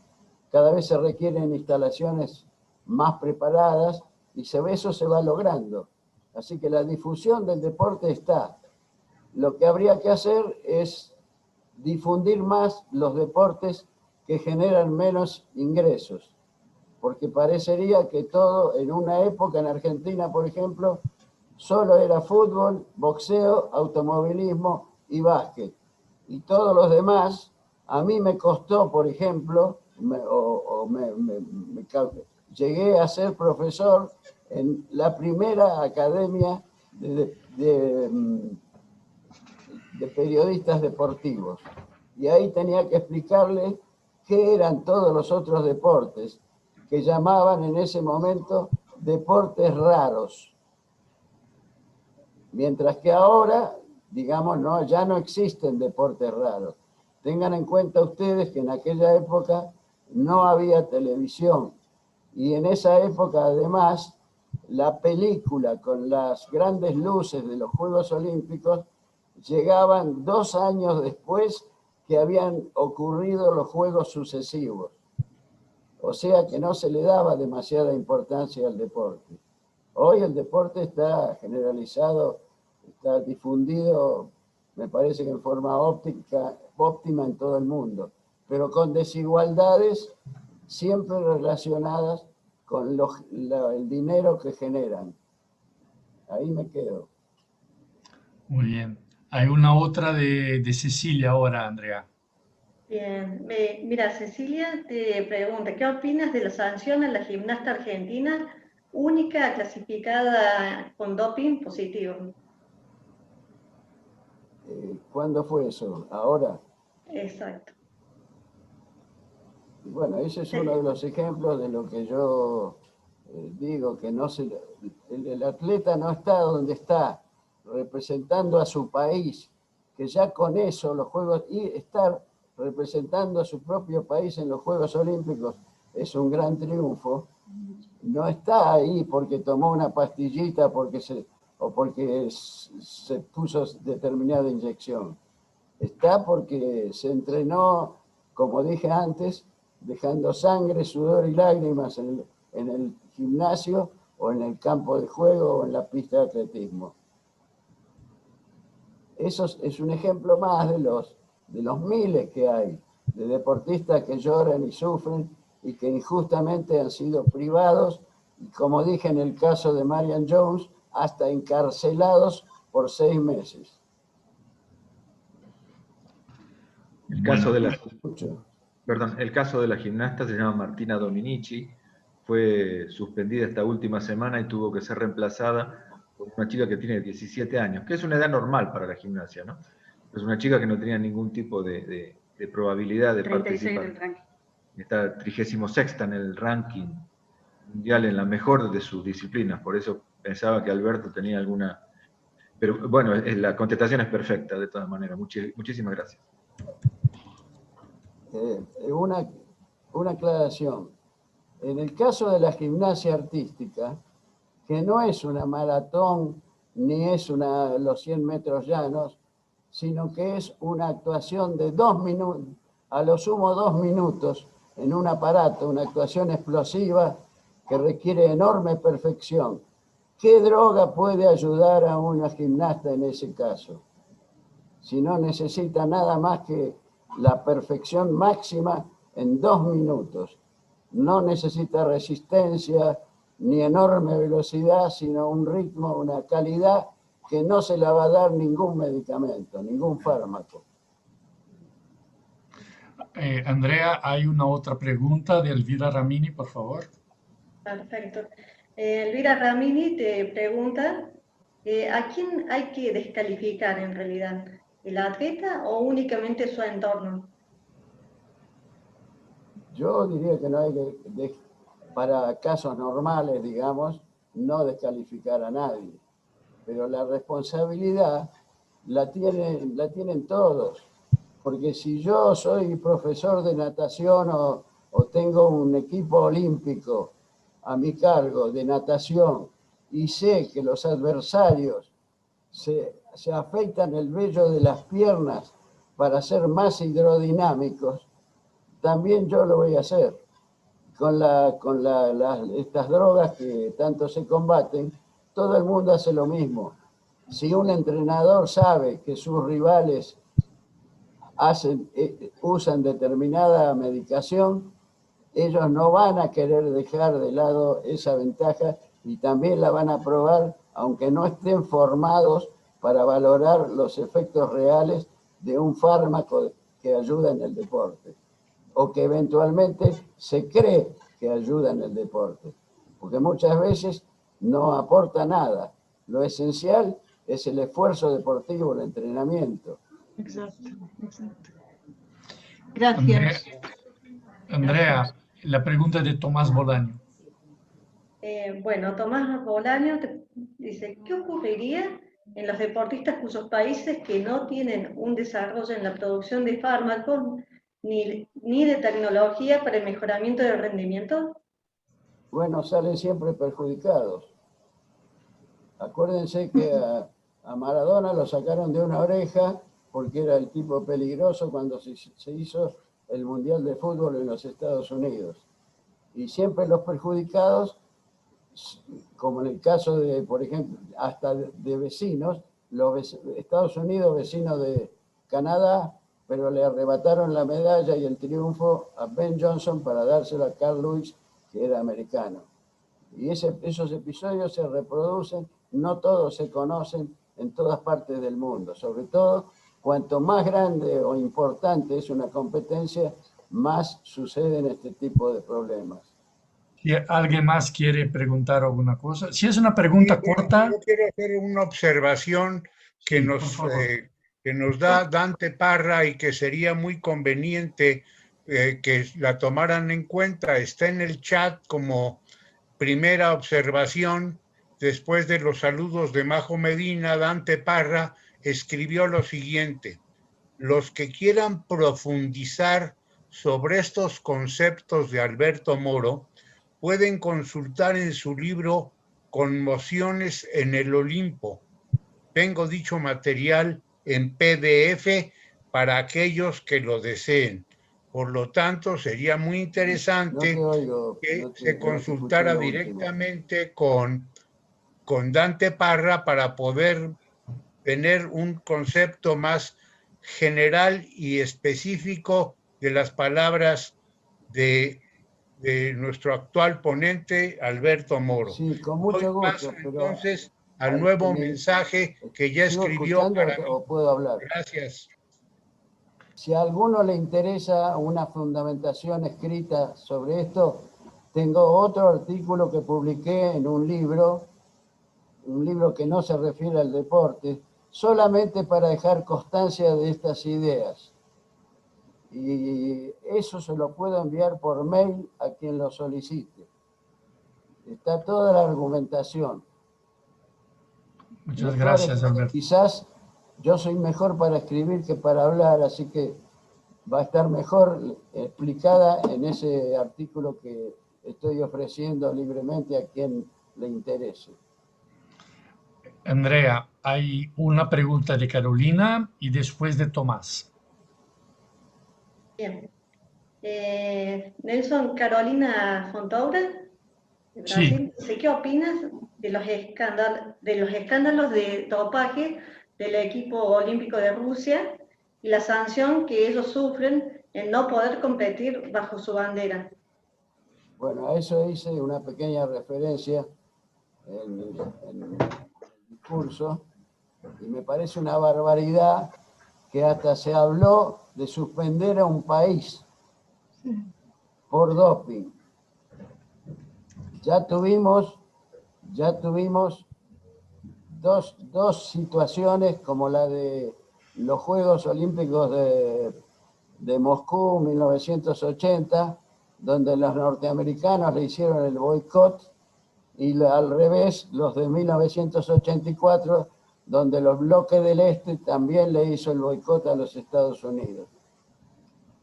cada vez se requieren instalaciones más preparadas y eso se va logrando. Así que la difusión del deporte está. Lo que habría que hacer es difundir más los deportes que generan menos ingresos, porque parecería que todo, en una época en Argentina, por ejemplo, solo era fútbol, boxeo, automovilismo y básquet. Y todos los demás, a mí me costó, por ejemplo, llegué a ser profesor en la primera academia de periodistas deportivos. Y ahí tenía que explicarle qué eran todos los otros deportes, que llamaban en ese momento deportes raros. Mientras que ahora, digamos, no, ya no existen deportes raros. Tengan en cuenta ustedes que en aquella época no había televisión. Y en esa época, además, la película con las grandes luces de los Juegos Olímpicos llegaban 2 años después que habían ocurrido los Juegos sucesivos. O sea que no se le daba demasiada importancia al deporte. Hoy el deporte está generalizado, está difundido, me parece que en forma óptima en todo el mundo, pero con desigualdades siempre relacionadas con el dinero que generan. Ahí me quedo. Muy bien. Hay una otra de Cecilia ahora, Andrea. Bien, mira, Cecilia te pregunta, ¿qué opinas de la sanción a la gimnasta argentina única clasificada con doping positivo? ¿Cuándo fue eso? ¿Ahora? Exacto. Bueno, ese es uno de los ejemplos de lo que yo digo, que no el atleta no está donde está, representando a su país, que ya con eso los Juegos, y estar representando a su propio país en los Juegos Olímpicos es un gran triunfo. No está ahí porque tomó una pastillita o porque se puso determinada inyección. Está porque se entrenó, como dije antes, dejando sangre, sudor y lágrimas en el gimnasio o en el campo de juego o en la pista de atletismo. Eso es un ejemplo más de los miles que hay, de deportistas que lloran y sufren y que injustamente han sido privados, y como dije en el caso de Marian Jones, hasta encarcelados por 6 meses. El caso de la gimnasta se llama Martina Dominici, fue suspendida esta última semana y tuvo que ser reemplazada por una chica que tiene 17 años, que es una edad normal para la gimnasia, ¿no? Es una chica que no tenía ningún tipo de probabilidad de participar. En el ranking. Está 36ª en el ranking mundial en la mejor de sus disciplinas, por eso pensaba que Alberto tenía alguna... Pero bueno, la contestación es perfecta de todas maneras. Muchísimas gracias. Una aclaración. En el caso de la gimnasia artística, que no es una maratón ni es los 100 metros llanos, sino que es una actuación de 2 minutos, a lo sumo 2 minutos, en un aparato, una actuación explosiva que requiere enorme perfección. ¿Qué droga puede ayudar a una gimnasta en ese caso? Si no necesita nada más que la perfección máxima en 2 minutos. No necesita resistencia ni enorme velocidad, sino un ritmo, una calidad que no se la va a dar ningún medicamento, ningún fármaco. Andrea, hay una otra pregunta de Elvira Ramini, por favor. Perfecto. Elvira Ramini te pregunta, ¿a quién hay que descalificar en realidad? ¿El atleta o únicamente su entorno? Yo diría que no hay que, para casos normales, digamos, no descalificar a nadie. Pero la responsabilidad la tienen todos. Porque si yo soy profesor de natación o tengo un equipo olímpico a mi cargo de natación y sé que los adversarios se afeitan el vello de las piernas para ser más hidrodinámicos, también yo lo voy a hacer. Con estas drogas que tanto se combaten, todo el mundo hace lo mismo. Si un entrenador sabe que sus rivales usan determinada medicación, ellos no van a querer dejar de lado esa ventaja y también la van a probar, aunque no estén formados para valorar los efectos reales de un fármaco que ayuda en el deporte, o que eventualmente se cree que ayuda en el deporte, porque muchas veces no aporta nada. Lo esencial es el esfuerzo deportivo, el entrenamiento. Exacto, exacto. Gracias. Andrea, la pregunta de Tomás Bolaño. Bueno, Tomás Bolaño dice, ¿qué ocurriría en los deportistas cuyos países que no tienen un desarrollo en la producción de fármacos ni de tecnología para el mejoramiento del rendimiento? Bueno, salen siempre perjudicados. Acuérdense que a Maradona lo sacaron de una oreja porque era el tipo peligroso cuando se hizo el Mundial de Fútbol en los Estados Unidos. Y siempre los perjudicados, como en el caso de, por ejemplo, hasta de vecinos, Estados Unidos, vecino de Canadá, pero le arrebataron la medalla y el triunfo a Ben Johnson para dárselo a Carl Lewis, que era americano. Y esos episodios se reproducen, no todos se conocen en todas partes del mundo. Sobre todo, cuanto más grande o importante es una competencia, más suceden este tipo de problemas. Si alguien más quiere preguntar alguna cosa. Si es una pregunta corta. Yo quiero hacer una observación que, sí, que nos da Dante Parra y que sería muy conveniente que la tomaran en cuenta. Está en el chat como primera observación. Después de los saludos de Majo Medina, Dante Parra escribió lo siguiente: los que quieran profundizar sobre estos conceptos de Alberto Moro pueden consultar en su libro Conmociones en el Olimpo. Tengo dicho material en PDF para aquellos que lo deseen. Por lo tanto, sería muy interesante que se consultara directamente con Dante Parra para poder tener un concepto más general y específico de las palabras de nuestro actual ponente, Alberto Moro. Sí, con mucho gusto. Entonces, al nuevo mensaje que ya escribió para mí. ¿O puedo hablar? Gracias. Si a alguno le interesa una fundamentación escrita sobre esto, tengo otro artículo que publiqué en un libro que no se refiere al deporte, solamente para dejar constancia de estas ideas. Y eso se lo puedo enviar por mail a quien lo solicite. Está toda la argumentación. Muchas gracias, Alberto. Quizás yo soy mejor para escribir que para hablar, así que va a estar mejor explicada en ese artículo que estoy ofreciendo libremente a quien le interese. Andrea, hay una pregunta de Carolina y después de Tomás. Bien. Nelson, Carolina Fontaura, de Brasil. Sí. ¿Qué opinas de los escándalos de dopaje del equipo olímpico de Rusia y la sanción que ellos sufren en no poder competir bajo su bandera? Bueno, a eso hice una pequeña referencia en el discurso y me parece una barbaridad que hasta se habló de suspender a un país por doping. Ya tuvimos dos situaciones como la de los Juegos Olímpicos de Moscú 1980, donde los norteamericanos le hicieron el boicot, y al revés, los de 1984, donde los bloques del Este también le hizo el boicot a los Estados Unidos.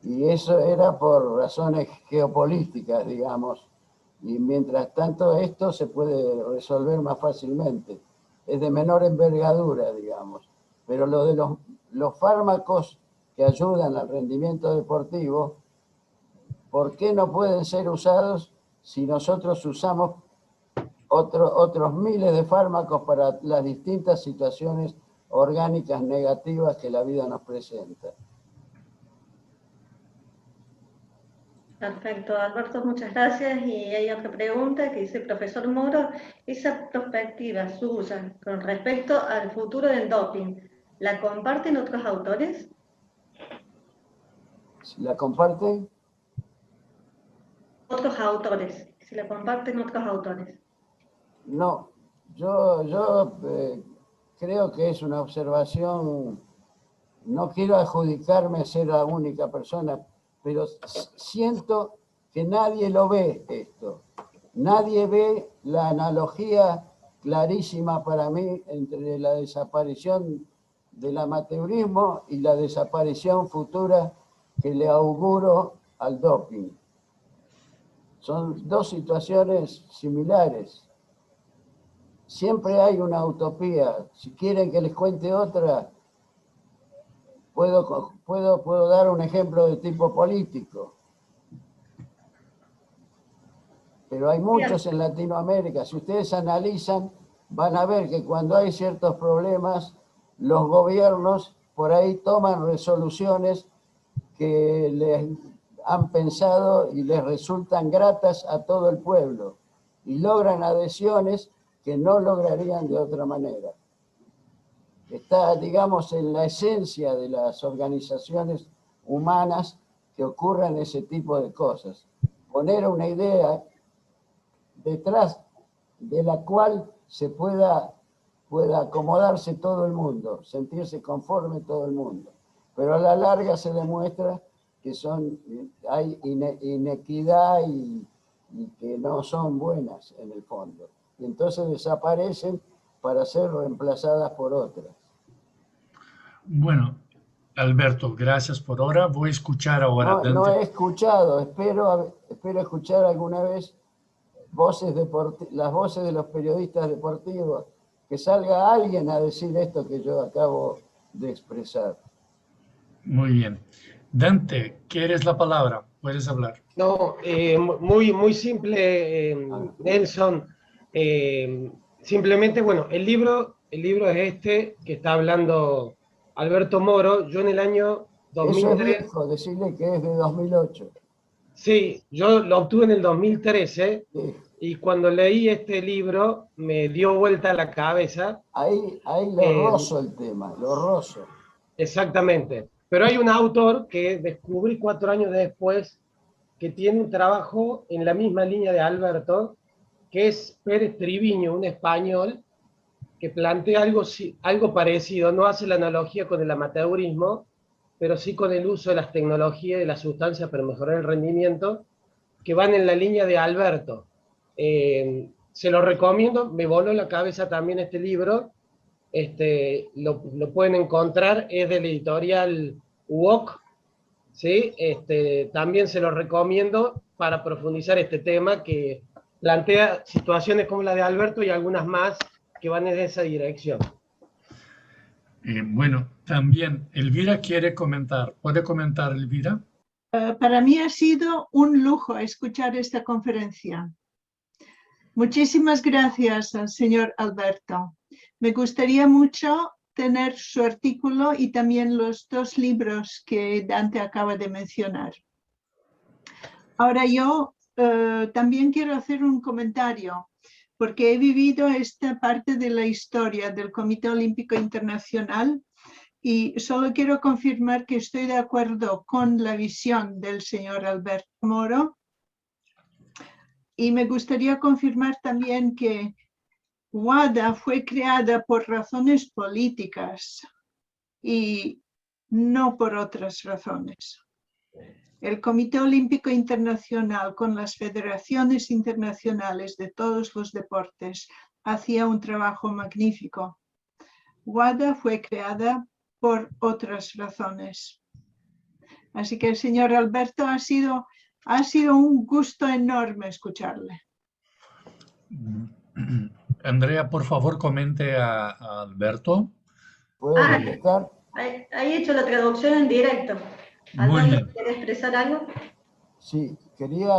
Y eso era por razones geopolíticas, digamos. Y mientras tanto esto se puede resolver más fácilmente. Es de menor envergadura, digamos. Pero lo de los fármacos que ayudan al rendimiento deportivo, ¿por qué no pueden ser usados si nosotros usamos otros miles de fármacos para las distintas situaciones orgánicas negativas que la vida nos presenta. Perfecto, Alberto, muchas gracias. Y hay otra pregunta que dice, profesor Moro, esa perspectiva suya con respecto al futuro del doping, ¿la comparten otros autores? ¿La comparten? Otros autores, si la comparten otros autores. No, yo creo que es una observación, no quiero adjudicarme a ser la única persona, pero siento que nadie lo ve esto. Nadie ve la analogía clarísima para mí entre la desaparición del amateurismo y la desaparición futura que le auguro al doping. Son dos situaciones similares. Siempre hay una utopía. Si quieren que les cuente otra, puedo dar un ejemplo de tipo político. Pero hay muchos en Latinoamérica. Si ustedes analizan, van a ver que cuando hay ciertos problemas, los gobiernos por ahí toman resoluciones que les han pensado y les resultan gratas a todo el pueblo y logran adhesiones que no lograrían de otra manera. Está, digamos, en la esencia de las organizaciones humanas que ocurran ese tipo de cosas. Poner una idea detrás de la cual se pueda acomodarse todo el mundo, sentirse conforme todo el mundo. Pero a la larga se demuestra que hay inequidad y que no son buenas en el fondo. Y entonces desaparecen para ser reemplazadas por otras. Bueno, Alberto, gracias por ahora. Voy a escuchar ahora. No he escuchado, espero escuchar alguna vez las voces de los periodistas deportivos, que salga alguien a decir esto que yo acabo de expresar. Muy bien. Dante, ¿quieres la palabra? Puedes hablar. No, muy simple, Nelson. Simplemente, bueno, el libro es este que está hablando Alberto Moro. Yo en el año 2003... Eso es viejo, decirle que es de 2008. Sí, yo lo obtuve en el 2013, Sí. y cuando leí este libro me dio vuelta la cabeza. Ahí lo rozo el tema, lo rozo. Exactamente. Pero hay un autor que descubrí 4 años después que tiene un trabajo en la misma línea de Alberto, que es Pérez Triviño, un español, que plantea algo parecido. No hace la analogía con el amateurismo, pero sí con el uso de las tecnologías y de las sustancias para mejorar el rendimiento, que van en la línea de Alberto. Se lo recomiendo, me voló la cabeza también este libro. Lo pueden encontrar, es del editorial UOC, ¿sí? También se lo recomiendo para profundizar este tema, que plantea situaciones como la de Alberto y algunas más que van en esa dirección. Bueno, también Elvira quiere comentar. ¿Puede comentar, Elvira? Para mí ha sido un lujo escuchar esta conferencia. Muchísimas gracias al señor Alberto. Me gustaría mucho tener su artículo y también los 2 libros que Dante acaba de mencionar. Ahora yo también quiero hacer un comentario, porque he vivido esta parte de la historia del Comité Olímpico Internacional y solo quiero confirmar que estoy de acuerdo con la visión del señor Alberto Moro. Y me gustaría confirmar también que WADA fue creada por razones políticas y no por otras razones. El Comité Olímpico Internacional, con las federaciones internacionales de todos los deportes, hacía un trabajo magnífico. WADA fue creada por otras razones. Así que, señor Alberto, ha sido un gusto enorme escucharle. Andrea, por favor, comente a Alberto. ¿Puedo contestar? Ahí he hecho la traducción en directo. Muy bien. ¿Quiere expresar algo? Sí, quería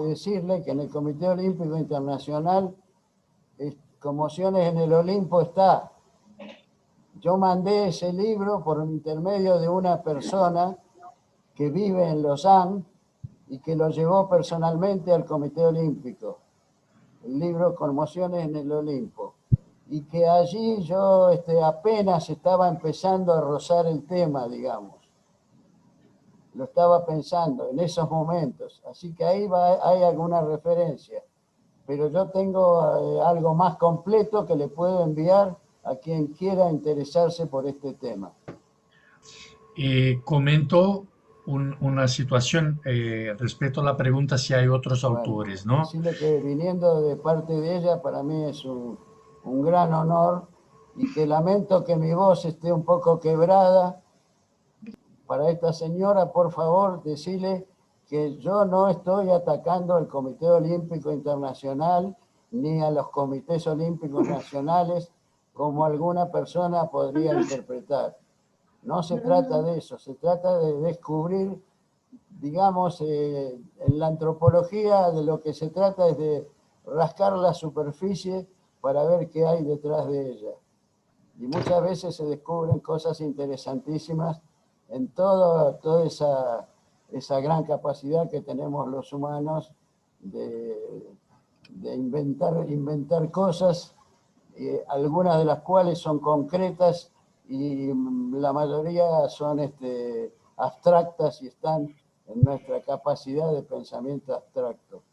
decirle que en el Comité Olímpico Internacional Conmociones en el Olimpo está. Yo mandé ese libro por intermedio de una persona que vive en Lausanne y que lo llevó personalmente al Comité Olímpico. El libro Conmociones en el Olimpo. Y que allí yo apenas estaba empezando a rozar el tema, digamos. Lo estaba pensando en esos momentos. Así que ahí hay alguna referencia. Pero yo tengo algo más completo que le puedo enviar a quien quiera interesarse por este tema. Comento una situación respecto a la pregunta si hay otros autores, ¿no? Decirle que viniendo de parte de ella, para mí es un gran honor y que lamento que mi voz esté un poco quebrada. Para esta señora, por favor, decirle que yo no estoy atacando al Comité Olímpico Internacional ni a los comités olímpicos nacionales como alguna persona podría interpretar. No se trata de eso, se trata de descubrir, digamos, en la antropología de lo que se trata es de rascar la superficie para ver qué hay detrás de ella. Y muchas veces se descubren cosas interesantísimas en toda esa gran capacidad que tenemos los humanos de inventar cosas, algunas de las cuales son concretas y la mayoría son abstractas y están en nuestra capacidad de pensamiento abstracto.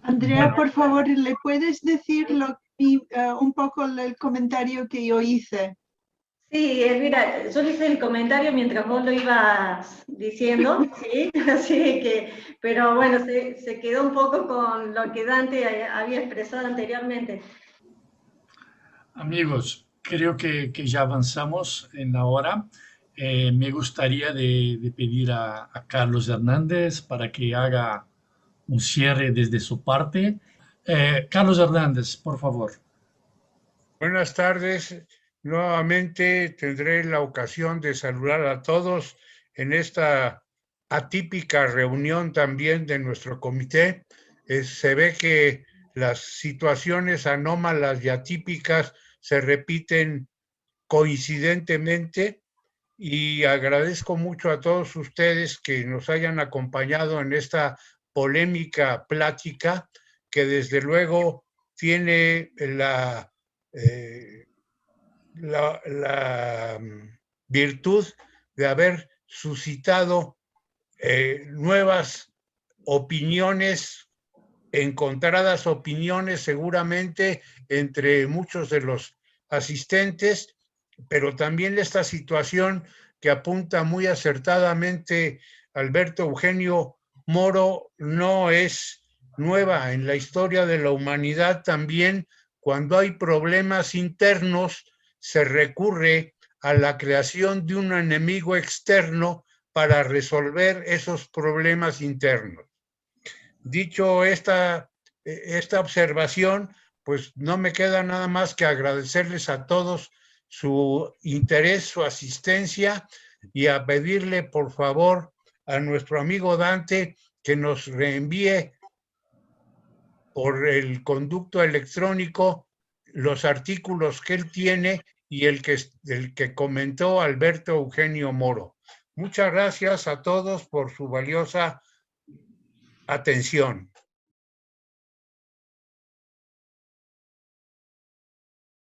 Andrea, por favor, ¿le puedes decir un poco el comentario que yo hice? Sí, Elvira, yo hice el comentario mientras vos lo ibas diciendo, ¿sí? Así que, pero bueno, se quedó un poco con lo que Dante había expresado anteriormente. Amigos, creo que ya avanzamos en la hora. Me gustaría de pedir a Carlos Hernández para que haga un cierre desde su parte. Carlos Hernández, por favor. Buenas tardes. Nuevamente tendré la ocasión de saludar a todos en esta atípica reunión también de nuestro comité. Se ve que las situaciones anómalas y atípicas se repiten coincidentemente y agradezco mucho a todos ustedes que nos hayan acompañado en esta polémica plática que desde luego tiene la virtud de haber suscitado nuevas opiniones, encontradas opiniones seguramente entre muchos de los asistentes, pero también esta situación que apunta muy acertadamente Alberto Eugenio Moro no es nueva en la historia de la humanidad. También cuando hay problemas internos se recurre a la creación de un enemigo externo para resolver esos problemas internos. Dicho esta observación, pues no me queda nada más que agradecerles a todos su interés, su asistencia y a pedirle por favor a nuestro amigo Dante que nos reenvíe por el conducto electrónico los artículos que él tiene y el que comentó Alberto Eugenio Moro. Muchas gracias a todos por su valiosa atención.